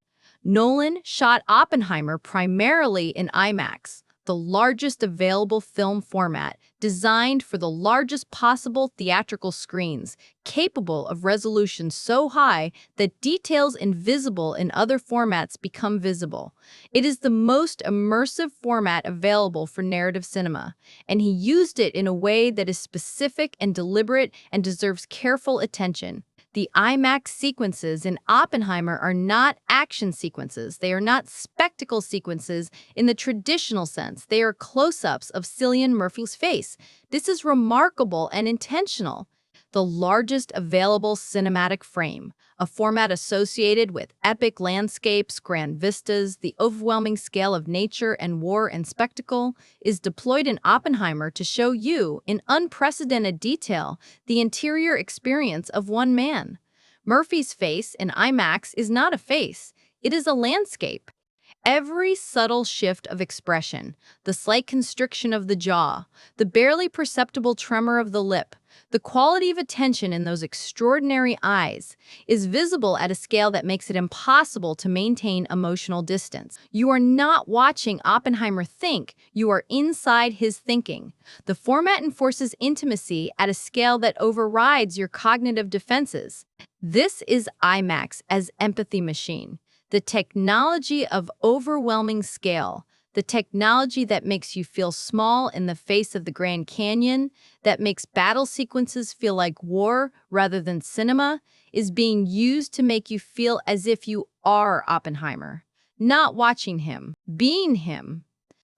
Nolan shot Oppenheimer primarily in IMAX, the largest available film format, designed for the largest possible theatrical screens, capable of resolution so high that details invisible in other formats become visible. It is the most immersive format available for narrative cinema, and he used it in a way that is specific and deliberate and deserves careful attention. The IMAX sequences in Oppenheimer are not action sequences. They are not spectacle sequences in the traditional sense. They are close-ups of Cillian Murphy's face. This is remarkable and intentional. The largest available cinematic frame, a format associated with epic landscapes, grand vistas, the overwhelming scale of nature and war and spectacle, is deployed in Oppenheimer to show you, in unprecedented detail, the interior experience of one man. Murphy's face in IMAX is not a face, it is a landscape. Every subtle shift of expression, the slight constriction of the jaw, the barely perceptible tremor of the lip, the quality of attention in those extraordinary eyes is visible at a scale that makes it impossible to maintain emotional distance. You are not watching Oppenheimer think, you are inside his thinking. The format enforces intimacy at a scale that overrides your cognitive defenses. This is IMAX as empathy machine. The technology of overwhelming scale, the technology that makes you feel small in the face of the Grand Canyon, that makes battle sequences feel like war rather than cinema, is being used to make you feel as if you are Oppenheimer, not watching him, being him.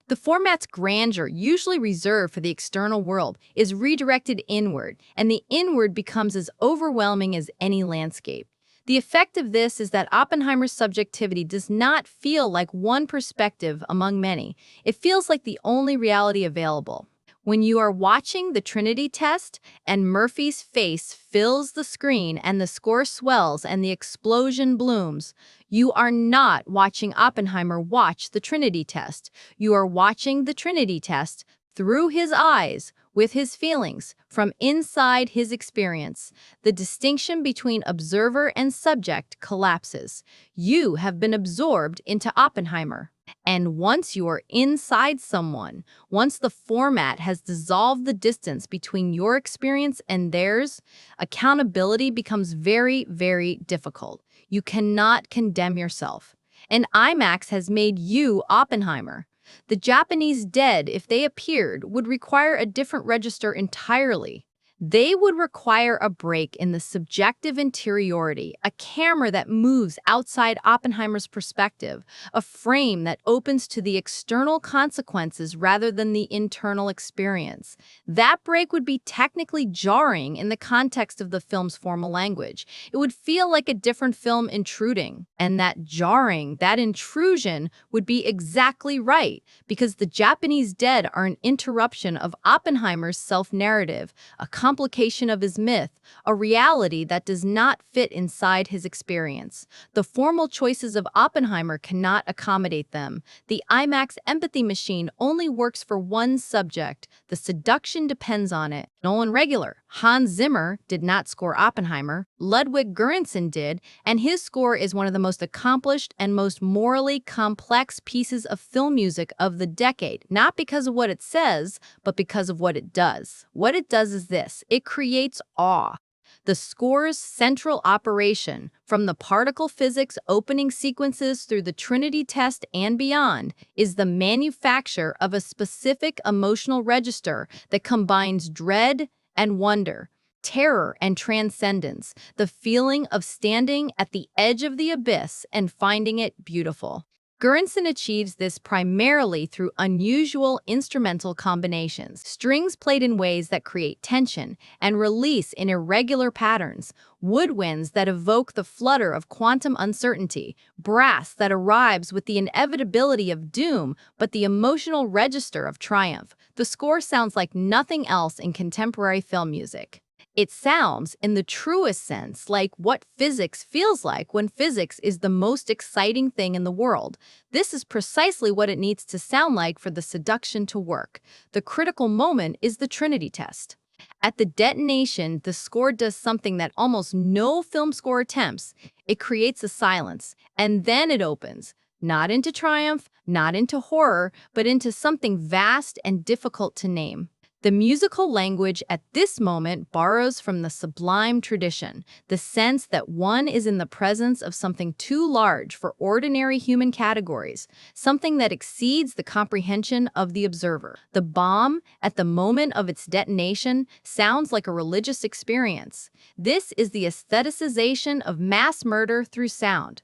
The format's grandeur, usually reserved for the external world, is redirected inward, and the inward becomes as overwhelming as any landscape. The effect of this is that Oppenheimer's subjectivity does not feel like one perspective among many. It feels like the only reality available. When you are watching the Trinity Test and Murphy's face fills the screen and the score swells and the explosion blooms, you are not watching Oppenheimer watch the Trinity Test. You are watching the Trinity Test through his eyes, with his feelings, from inside his experience. The distinction between observer and subject collapses. You have been absorbed into Oppenheimer. And once you are inside someone, once the format has dissolved the distance between your experience and theirs, accountability becomes very, very difficult. You cannot condemn yourself. And IMAX has made you Oppenheimer. The Japanese dead, if they appeared, would require a different register entirely. They would require a break in the subjective interiority, a camera that moves outside Oppenheimer's perspective, a frame that opens to the external consequences rather than the internal experience. That break would be technically jarring in the context of the film's formal language. It would feel like a different film intruding. And that jarring, that intrusion, would be exactly right, because the Japanese dead are an interruption of Oppenheimer's self-narrative, a complication of his myth, a reality that does not fit inside his experience. The formal choices of Oppenheimer cannot accommodate them. The IMAX empathy machine only works for one subject. The seduction depends on it. Nolan regular. Hans Zimmer did not score Oppenheimer. Ludwig Göransson did, and his score is one of the most accomplished and most morally complex pieces of film music of the decade, not because of what it says, but because of what it does. What it does is this: it creates awe. The score's central operation, from the particle physics opening sequences through the Trinity test and beyond, is the manufacture of a specific emotional register that combines dread and wonder, terror and transcendence, the feeling of standing at the edge of the abyss and finding it beautiful. Göransson achieves this primarily through unusual instrumental combinations, strings played in ways that create tension and release in irregular patterns, woodwinds that evoke the flutter of quantum uncertainty, brass that arrives with the inevitability of doom but the emotional register of triumph. The score sounds like nothing else in contemporary film music. It sounds, in the truest sense, like what physics feels like when physics is the most exciting thing in the world. This is precisely what it needs to sound like for the seduction to work. The critical moment is the Trinity test. At the detonation, the score does something that almost no film score attempts. It creates a silence, and then it opens. Not into triumph, not into horror, but into something vast and difficult to name. The musical language at this moment borrows from the sublime tradition, the sense that one is in the presence of something too large for ordinary human categories, something that exceeds the comprehension of the observer. The bomb, at the moment of its detonation, sounds like a religious experience. This is the aestheticization of mass murder through sound.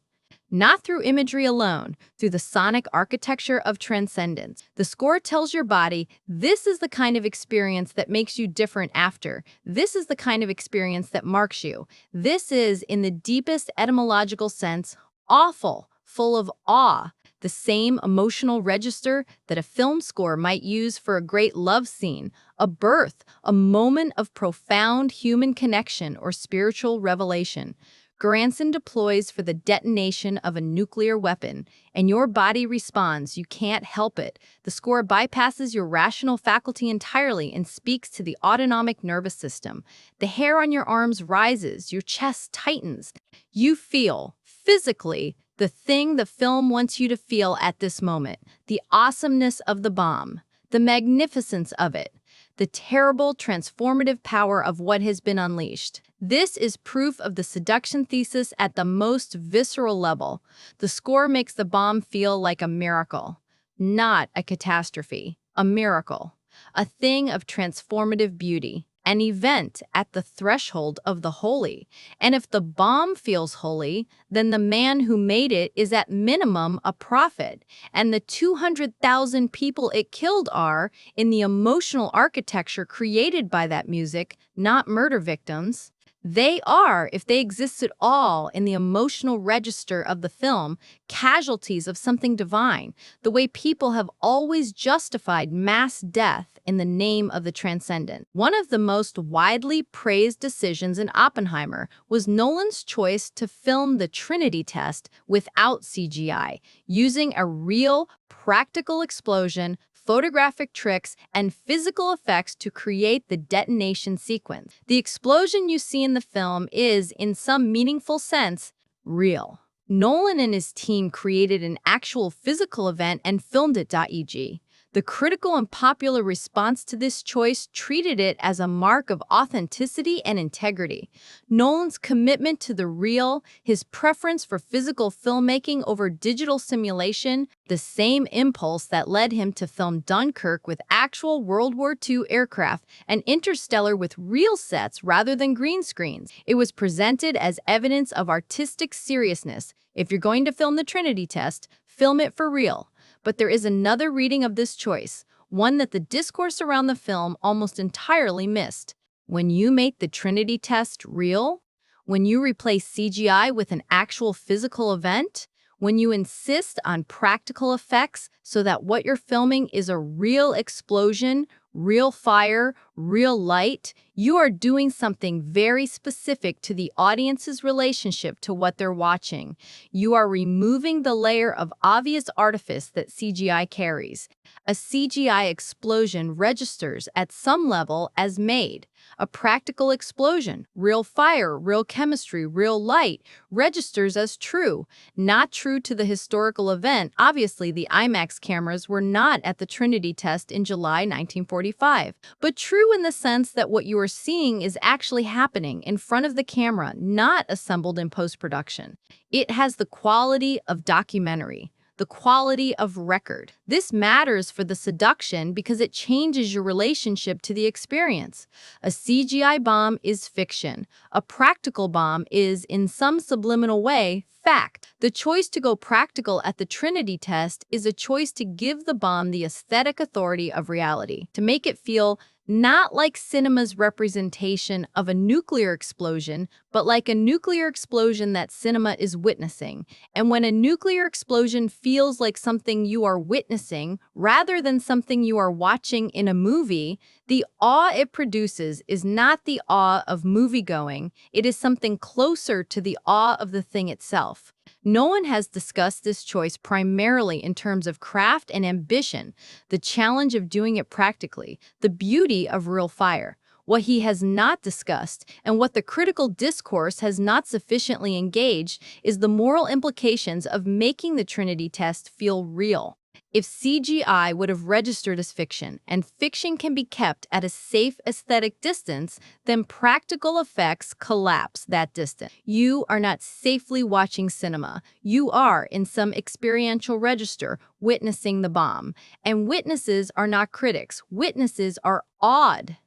Not through imagery alone, through the sonic architecture of transcendence. The score tells your body, this is the kind of experience that makes you different after. This is the kind of experience that marks you. This is, in the deepest etymological sense, awful, full of awe. The same emotional register that a film score might use for a great love scene, a birth, a moment of profound human connection or spiritual revelation. Göransson deploys for the detonation of a nuclear weapon, and your body responds. You can't help it. The score bypasses your rational faculty entirely and speaks to the autonomic nervous system. The hair on your arms rises, your chest tightens. You feel, physically, the thing the film wants you to feel at this moment: the awesomeness of the bomb, the magnificence of it, the terrible transformative power of what has been unleashed. This is proof of the seduction thesis at the most visceral level. The score makes the bomb feel like a miracle, not a catastrophe, a miracle, a thing of transformative beauty, an event at the threshold of the holy. And if the bomb feels holy, then the man who made it is at minimum a prophet, and the 200,000 people it killed are, in the emotional architecture created by that music, not murder victims. They are, if they exist at all in the emotional register of the film, casualties of something divine, the way people have always justified mass death in the name of the transcendent. One of the most widely praised decisions in Oppenheimer was Nolan's choice to film the Trinity test without CGI, using a real, practical explosion, photographic tricks, and physical effects to create the detonation sequence. The explosion you see in the film is, in some meaningful sense, real. Nolan and his team created an actual physical event and filmed it. E.g., The critical and popular response to this choice treated it as a mark of authenticity and integrity. Nolan's commitment to the real, his preference for physical filmmaking over digital simulation, the same impulse that led him to film Dunkirk with actual World War II aircraft and Interstellar with real sets rather than green screens. It was presented as evidence of artistic seriousness. If you're going to film the Trinity test, film it for real. But there is another reading of this choice, one that the discourse around the film almost entirely missed. When you make the Trinity test real, when you replace CGI with an actual physical event, when you insist on practical effects so that what you're filming is a real explosion, real fire, real light, you are doing something very specific to the audience's relationship to what they're watching. You are removing the layer of obvious artifice that CGI carries. A CGI explosion registers at some level as made. A practical explosion, real fire, real chemistry, real light, registers as true. Not true to the historical event. Obviously, the IMAX cameras were not at the Trinity test in July 1945, but true in the sense that what you are seeing is actually happening in front of the camera, not assembled in post-production. It has the quality of documentary, the quality of record. This matters for the seduction because it changes your relationship to the experience. A CGI bomb is fiction. A practical bomb is, in some subliminal way, fact. The choice to go practical at the Trinity test is a choice to give the bomb the aesthetic authority of reality, to make it feel not like cinema's representation of a nuclear explosion, but like a nuclear explosion that cinema is witnessing. And when a nuclear explosion feels like something you are witnessing rather than something you are watching in a movie, the awe it produces is not the awe of moviegoing. It is something closer to the awe of the thing itself. Nolan has discussed this choice primarily in terms of craft and ambition, the challenge of doing it practically, the beauty of real fire. What he has not discussed, and what the critical discourse has not sufficiently engaged, is the moral implications of making the Trinity test feel real. If CGI would have registered as fiction, and fiction can be kept at a safe aesthetic distance, then practical effects collapse that distance. You are not safely watching cinema. You are, in some experiential register, witnessing the bomb. And witnesses are not critics. Witnesses are awed.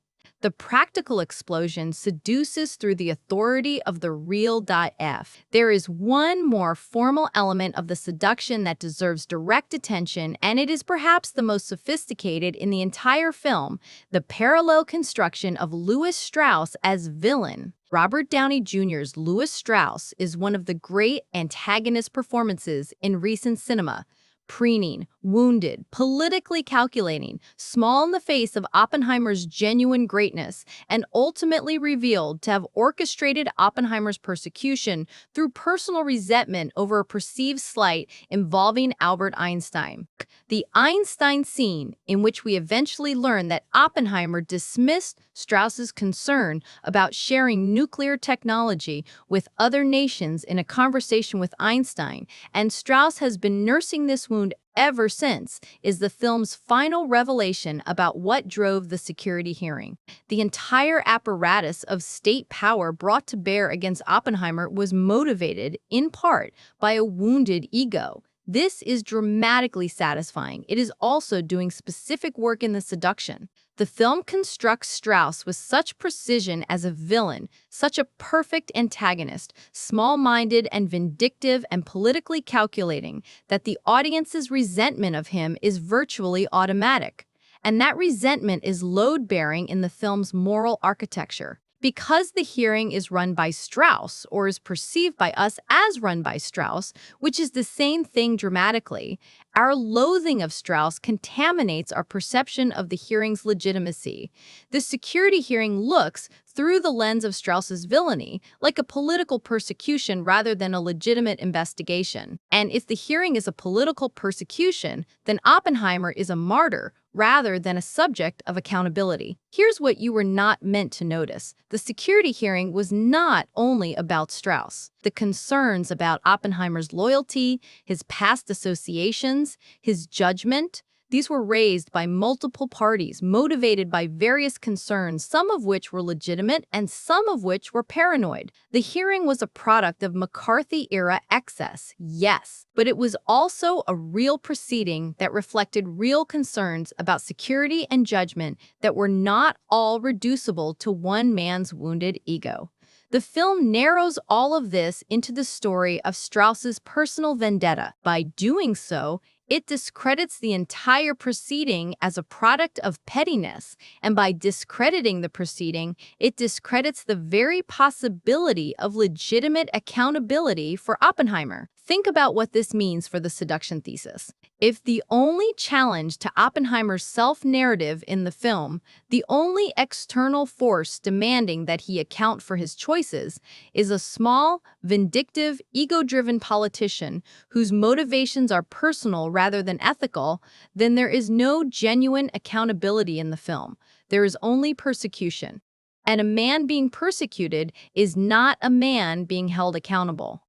The practical explosion seduces through the authority of the real.f. There is one more formal element of the seduction that deserves direct attention, and it is perhaps the most sophisticated in the entire film, the parallel construction of Lewis Strauss as villain. Robert Downey Jr.'s Lewis Strauss is one of the great antagonist performances in recent cinema. Preening, wounded, politically calculating, small in the face of Oppenheimer's genuine greatness, and ultimately revealed to have orchestrated Oppenheimer's persecution through personal resentment over a perceived slight involving Albert Einstein. The Einstein scene, in which we eventually learn that Oppenheimer dismissed Strauss's concern about sharing nuclear technology with other nations in a conversation with Einstein, and Strauss has been nursing this wound ever since, is the film's final revelation about what drove the security hearing. The entire apparatus of state power brought to bear against Oppenheimer was motivated, in part, by a wounded ego. This is dramatically satisfying. It is also doing specific work in the seduction. The film constructs Strauss with such precision as a villain, such a perfect antagonist, small-minded and vindictive and politically calculating, that the audience's resentment of him is virtually automatic. And that resentment is load-bearing in the film's moral architecture. Because the hearing is run by Strauss, or is perceived by us as run by Strauss, which is the same thing dramatically, our loathing of Strauss contaminates our perception of the hearing's legitimacy. The security hearing looks, through the lens of Strauss's villainy, like a political persecution rather than a legitimate investigation. And if the hearing is a political persecution, then Oppenheimer is a martyr rather than a subject of accountability. Here's what you were not meant to notice. The security hearing was not only about Strauss. The concerns about Oppenheimer's loyalty, his past associations, his judgment, These were raised by multiple parties, motivated by various concerns, some of which were legitimate and some of which were paranoid. The hearing was a product of McCarthy-era excess, yes, but it was also a real proceeding that reflected real concerns about security and judgment that were not all reducible to one man's wounded ego. The film narrows all of this into the story of Strauss's personal vendetta. By doing so, it discredits the entire proceeding as a product of pettiness, and by discrediting the proceeding, it discredits the very possibility of legitimate accountability for Oppenheimer. Think about what this means for the seduction thesis. If the only challenge to Oppenheimer's self-narrative in the film, the only external force demanding that he account for his choices, is a small, vindictive, ego-driven politician whose motivations are personal rather than ethical, then there is no genuine accountability in the film. There is only persecution. And a man being persecuted is not a man being held accountable.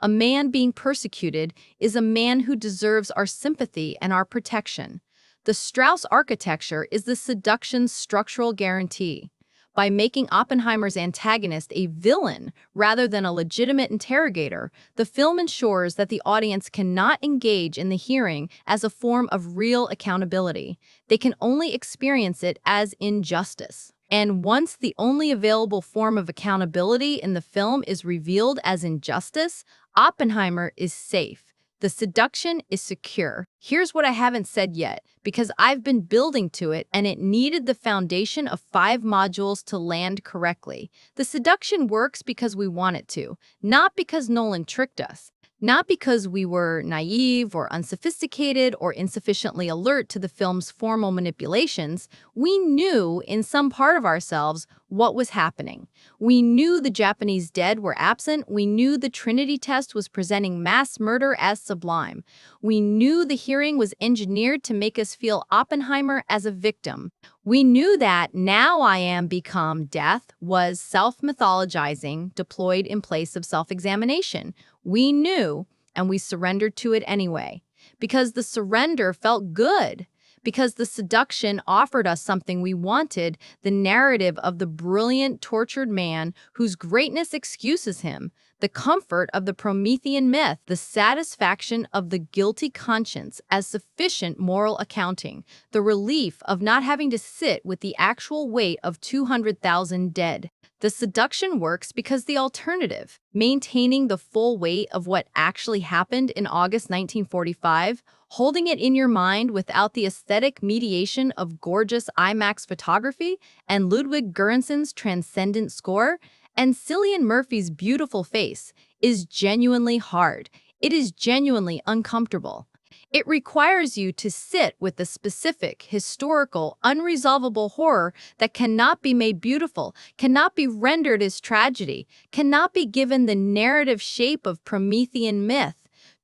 A man being persecuted is a man who deserves our sympathy and our protection. The Strauss architecture is the seduction's structural guarantee. By making Oppenheimer's antagonist a villain rather than a legitimate interrogator, the film ensures that the audience cannot engage in the hearing as a form of real accountability. They can only experience it as injustice. And once the only available form of accountability in the film is revealed as injustice, Oppenheimer is safe. The seduction is secure. Here's what I haven't said yet, because I've been building to it and it needed the foundation of 5 modules to land correctly. The seduction works because we want it to, not because Nolan tricked us. Not because we were naive or unsophisticated or insufficiently alert to the film's formal manipulations. We knew in some part of ourselves what was happening. We knew the Japanese dead were absent. We knew the Trinity test was presenting mass murder as sublime. We knew the hearing was engineered to make us feel Oppenheimer as a victim. We knew that now I am become death was self-mythologizing, deployed in place of self-examination. We knew, and we surrendered to it anyway. Because the surrender felt good. Because the seduction offered us something we wanted, the narrative of the brilliant, tortured man whose greatness excuses him, the comfort of the Promethean myth, the satisfaction of the guilty conscience as sufficient moral accounting, the relief of not having to sit with the actual weight of 200,000 dead. The seduction works because the alternative, maintaining the full weight of what actually happened in August 1945, holding it in your mind without the aesthetic mediation of gorgeous IMAX photography and Ludwig Göransson's transcendent score, and Cillian Murphy's beautiful face, is genuinely hard. It is genuinely uncomfortable. It requires you to sit with the specific, historical, unresolvable horror that cannot be made beautiful, cannot be rendered as tragedy, cannot be given the narrative shape of Promethean myth.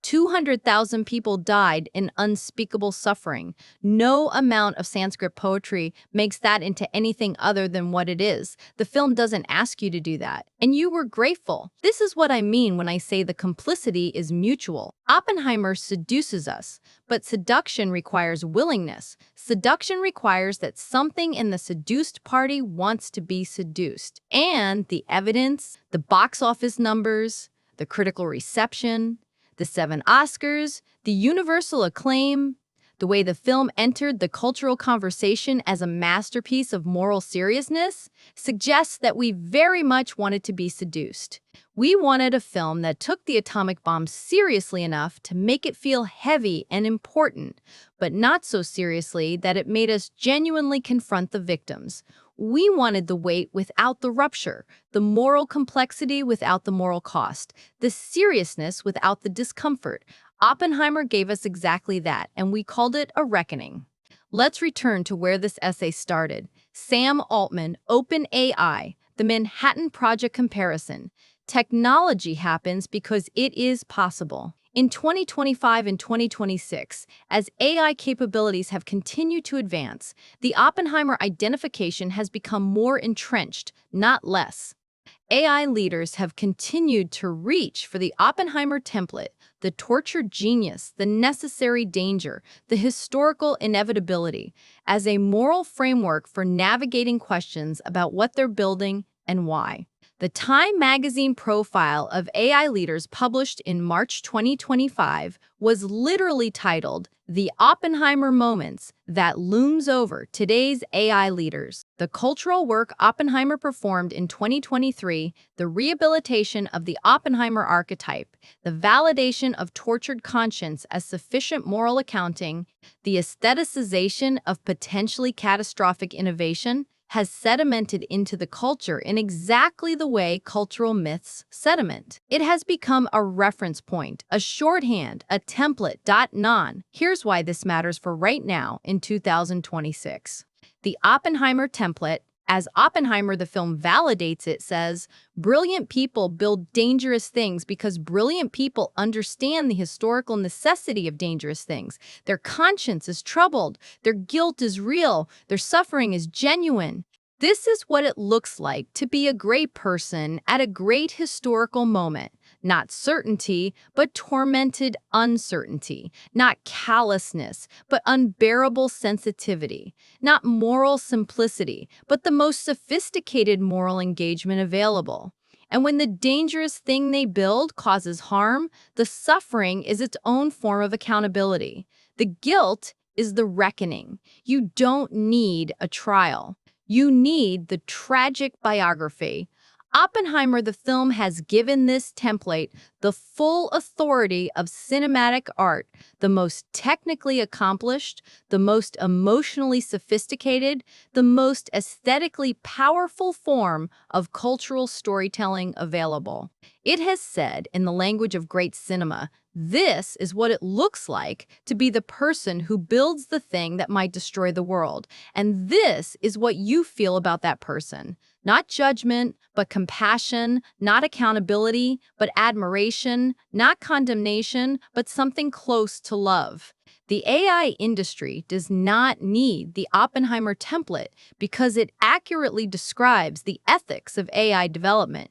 200,000 people died in unspeakable suffering. No amount of Sanskrit poetry makes that into anything other than what it is. The film doesn't ask you to do that. And you were grateful. This is what I mean when I say the complicity is mutual. Oppenheimer seduces us, but seduction requires willingness. Seduction requires that something in the seduced party wants to be seduced. And the evidence, the box office numbers, the critical reception, the 7 Oscars, the universal acclaim, the way the film entered the cultural conversation as a masterpiece of moral seriousness, suggests that we very much wanted to be seduced. We wanted a film that took the atomic bomb seriously enough to make it feel heavy and important, but not so seriously that it made us genuinely confront the victims. We wanted the weight without the rupture, the moral complexity without the moral cost, the seriousness without the discomfort. Oppenheimer gave us exactly that, and we called it a reckoning. Let's return to where this essay started. Sam Altman, OpenAI, the Manhattan Project comparison. Technology happens because it is possible. In 2025 and 2026, as AI capabilities have continued to advance, the Oppenheimer identification has become more entrenched, not less. AI leaders have continued to reach for the Oppenheimer template, the tortured genius, the necessary danger, the historical inevitability, as a moral framework for navigating questions about what they're building and why. The Time magazine profile of AI leaders published in March 2025 was literally titled The Oppenheimer Moments That Looms Over Today's AI Leaders. The cultural work Oppenheimer performed in 2023, the rehabilitation of the Oppenheimer archetype, the validation of tortured conscience as sufficient moral accounting, the aestheticization of potentially catastrophic innovation, has sedimented into the culture in exactly the way cultural myths sediment. It has become a reference point, a shorthand, a template. Non. Here's why this matters for right now in 2026. The Oppenheimer template, as Oppenheimer the film validates it, says, brilliant people build dangerous things because brilliant people understand the historical necessity of dangerous things. Their conscience is troubled, their guilt is real, their suffering is genuine. This is what it looks like to be a great person at a great historical moment. Not certainty, but tormented uncertainty. Not callousness, but unbearable sensitivity. Not moral simplicity, but the most sophisticated moral engagement available. And when the dangerous thing they build causes harm, the suffering is its own form of accountability. The guilt is the reckoning. You don't need a trial. You need the tragic biography. Oppenheimer the film has given this template the full authority of cinematic art, the most technically accomplished, the most emotionally sophisticated, the most aesthetically powerful form of cultural storytelling available. It has said, in the language of great cinema, this is what it looks like to be the person who builds the thing that might destroy the world. And this is what you feel about that person. Not judgment, but compassion, not accountability, but admiration, not condemnation, but something close to love. The AI industry does not need the Oppenheimer template because it accurately describes the ethics of AI development.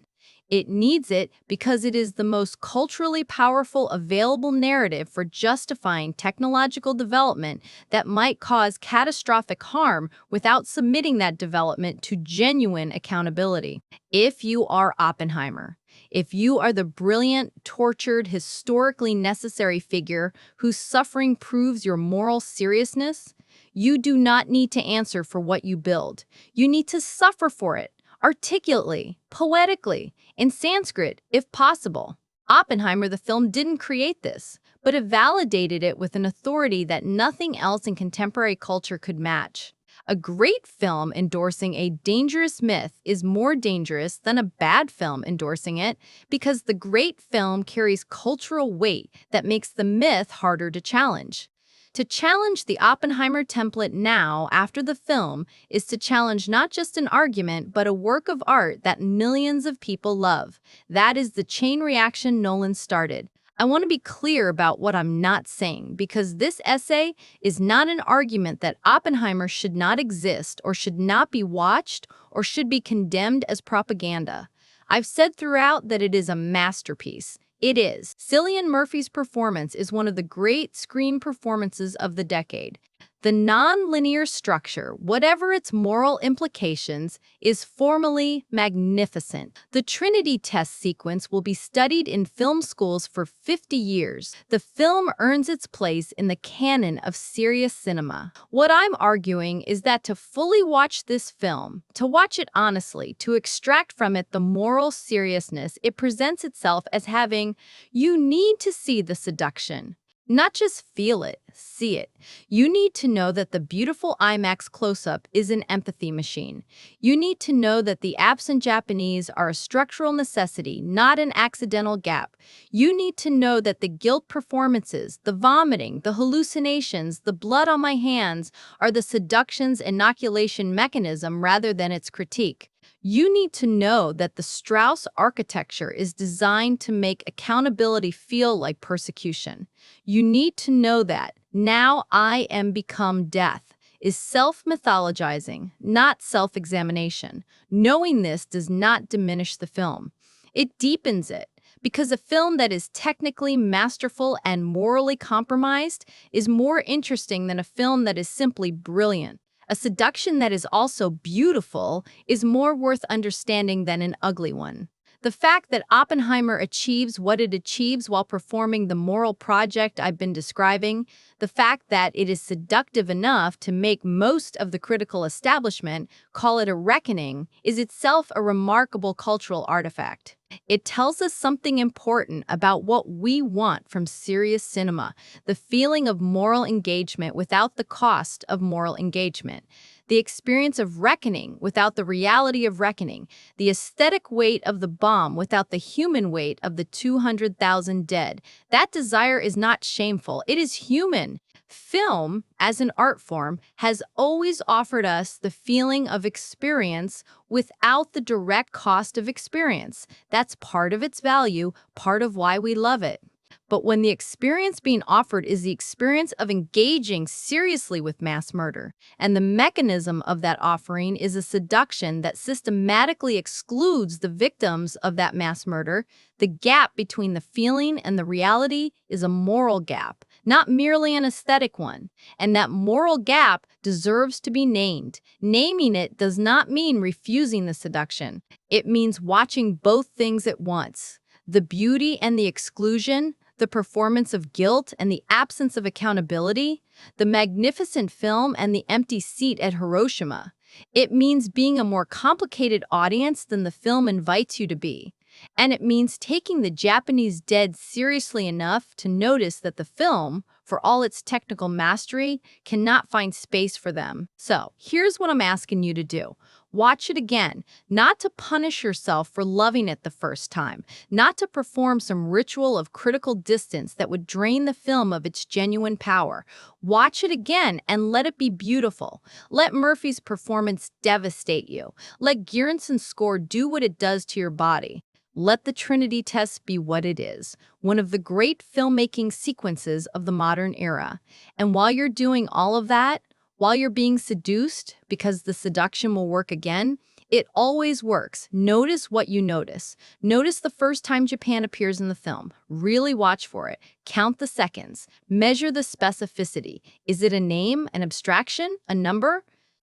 It needs it because it is the most culturally powerful available narrative for justifying technological development that might cause catastrophic harm without submitting that development to genuine accountability. If you are Oppenheimer, if you are the brilliant, tortured, historically necessary figure whose suffering proves your moral seriousness, you do not need to answer for what you build. You need to suffer for it. Articulately, poetically, in Sanskrit, if possible. Oppenheimer the film didn't create this, but it validated it with an authority that nothing else in contemporary culture could match. A great film endorsing a dangerous myth is more dangerous than a bad film endorsing it because the great film carries cultural weight that makes the myth harder to challenge. To challenge the Oppenheimer template now, after the film, is to challenge not just an argument, but a work of art that millions of people love. That is the chain reaction Nolan started. I want to be clear about what I'm not saying, because this essay is not an argument that Oppenheimer should not exist or should not be watched or should be condemned as propaganda. I've said throughout that it is a masterpiece. It is. Cillian Murphy's performance is one of the great screen performances of the decade. The non-linear structure, whatever its moral implications, is formally magnificent. The Trinity test sequence will be studied in film schools for 50 years. The film earns its place in the canon of serious cinema. What I'm arguing is that to fully watch this film, to watch it honestly, to extract from it the moral seriousness it presents itself as having, you need to see the seduction. Not just feel it, see it. You need to know that the beautiful IMAX close-up is an empathy machine. You need to know that the absent Japanese are a structural necessity, not an accidental gap. You need to know that the guilt performances, the vomiting, the hallucinations, the blood on my hands are the seduction's inoculation mechanism rather than its critique. You need to know that the Strauss architecture is designed to make accountability feel like persecution. You need to know that Now I Am Become Death is self-mythologizing, not self-examination. Knowing this does not diminish the film. It deepens it, because a film that is technically masterful and morally compromised is more interesting than a film that is simply brilliant. A seduction that is also beautiful is more worth understanding than an ugly one. The fact that Oppenheimer achieves what it achieves while performing the moral project I've been describing, the fact that it is seductive enough to make most of the critical establishment call it a reckoning, is itself a remarkable cultural artifact. It tells us something important about what we want from serious cinema, the feeling of moral engagement without the cost of moral engagement, the experience of reckoning without the reality of reckoning, the aesthetic weight of the bomb without the human weight of the 200,000 dead. That desire is not shameful, it is human. Film, as an art form, has always offered us the feeling of experience without the direct cost of experience. That's part of its value, part of why we love it. But when the experience being offered is the experience of engaging seriously with mass murder, and the mechanism of that offering is a seduction that systematically excludes the victims of that mass murder, the gap between the feeling and the reality is a moral gap, not merely an aesthetic one. And that moral gap deserves to be named. Naming it does not mean refusing the seduction. It means watching both things at once. The beauty and the exclusion, the performance of guilt and the absence of accountability, the magnificent film and the empty seat at Hiroshima. It means being a more complicated audience than the film invites you to be. And it means taking the Japanese dead seriously enough to notice that the film, for all its technical mastery, cannot find space for them. So, here's what I'm asking you to do. Watch it again, not to punish yourself for loving it the first time, not to perform some ritual of critical distance that would drain the film of its genuine power. Watch it again and let it be beautiful. Let Murphy's performance devastate you. Let Gerenson's score do what it does to your body. Let the Trinity test be what it is, one of the great filmmaking sequences of the modern era. And while you're doing all of that, while you're being seduced, because the seduction will work again, it always works. Notice what you notice. Notice the first time Japan appears in the film. Really watch for it. Count the seconds. Measure the specificity. Is it a name, an abstraction, a number,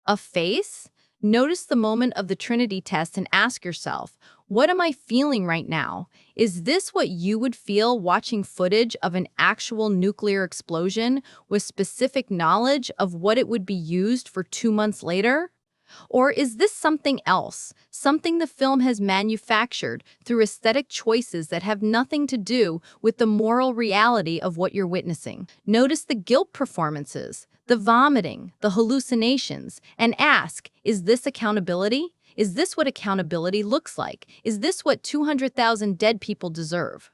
a face? Notice the moment of the Trinity test and ask yourself, what am I feeling right now? Is this what you would feel watching footage of an actual nuclear explosion with specific knowledge of what it would be used for 2 months later? Or is this something else, something the film has manufactured through aesthetic choices that have nothing to do with the moral reality of what you're witnessing? Notice the guilt performances, the vomiting, the hallucinations, and ask, is this accountability? Is this what accountability looks like? Is this what 200,000 dead people deserve?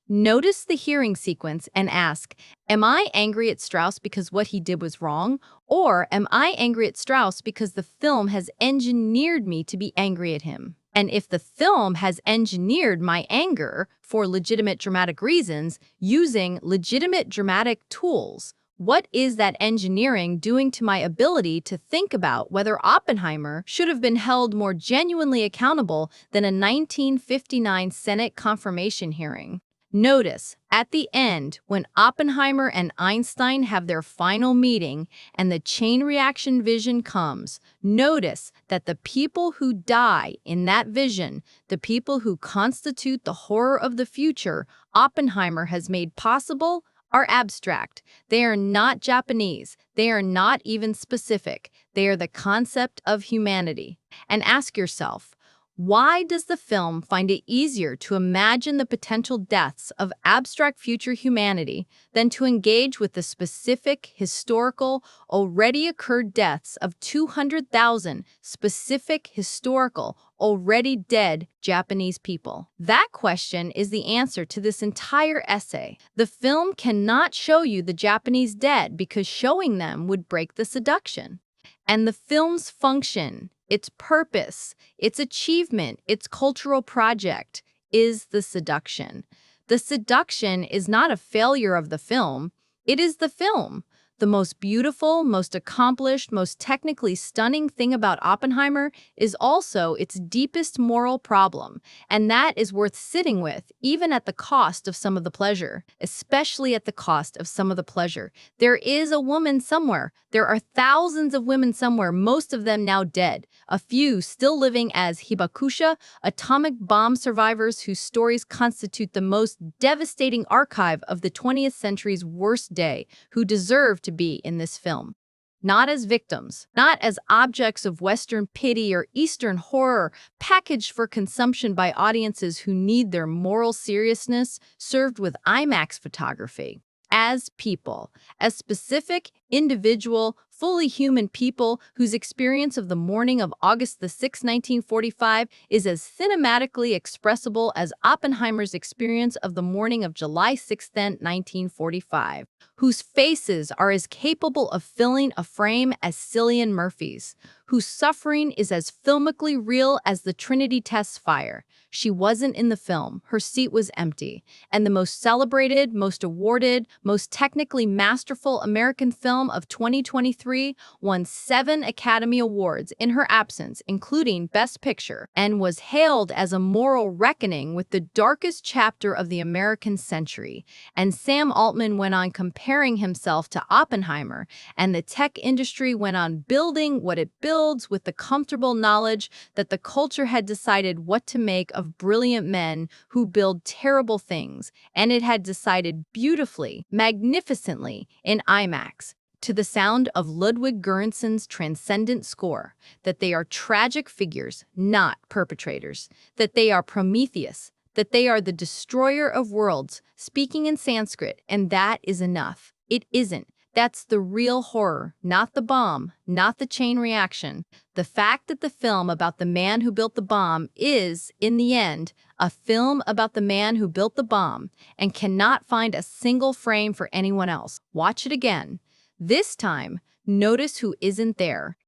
Notice the hearing sequence and ask, am I angry at Strauss because what he did was wrong? Or am I angry at Strauss because the film has engineered me to be angry at him? And if the film has engineered my anger for legitimate dramatic reasons, using legitimate dramatic tools, what is that engineering doing to my ability to think about whether Oppenheimer should have been held more genuinely accountable than a 1959 Senate confirmation hearing? Notice, at the end, when Oppenheimer and Einstein have their final meeting and the chain reaction vision comes, notice that the people who die in that vision, the people who constitute the horror of the future Oppenheimer has made possible, are abstract. They are not Japanese. They are not even specific. They are the concept of humanity. And ask yourself, why does the film find it easier to imagine the potential deaths of abstract future humanity than to engage with the specific, historical, already occurred deaths of 200,000 specific, historical, already dead Japanese people? That question is the answer to this entire essay. The film cannot show you the Japanese dead because showing them would break the seduction. And the film's function, its purpose, its achievement, its cultural project is the seduction. The seduction is not a failure of the film, it is the film. The most beautiful, most accomplished, most technically stunning thing about Oppenheimer is also its deepest moral problem, and that is worth sitting with, even at the cost of some of the pleasure, especially at the cost of some of the pleasure. There is a woman somewhere. There are thousands of women somewhere, most of them now dead, a few still living as hibakusha, atomic bomb survivors whose stories constitute the most devastating archive of the 20th century's worst day, who deserve to be in this film. Not as victims, not as objects of Western pity or Eastern horror, packaged for consumption by audiences who need their moral seriousness served with IMAX photography. As people, as specific, individual, fully human people whose experience of the morning of August 6, 1945 is as cinematically expressible as Oppenheimer's experience of the morning of July 6, 1945, whose faces are as capable of filling a frame as Cillian Murphy's, whose suffering is as filmically real as the Trinity test fire. She wasn't in the film, her seat was empty, and the most celebrated, most awarded, most technically masterful American film of 2023 won 7 Academy Awards in her absence, including Best Picture, and was hailed as a moral reckoning with the darkest chapter of the American century. And Sam Altman went on comparing himself to Oppenheimer, and the tech industry went on building what it builds with the comfortable knowledge that the culture had decided what to make of brilliant men who build terrible things, and it had decided beautifully, magnificently, in IMAX, to the sound of Ludwig Göransson's transcendent score, that they are tragic figures, not perpetrators, that they are Prometheus, that they are the destroyer of worlds, speaking in Sanskrit, and that is enough. It isn't. That's the real horror, not the bomb, not the chain reaction. The fact that the film about the man who built the bomb is, in the end, a film about the man who built the bomb and cannot find a single frame for anyone else. Watch it again. This time, notice who isn't there.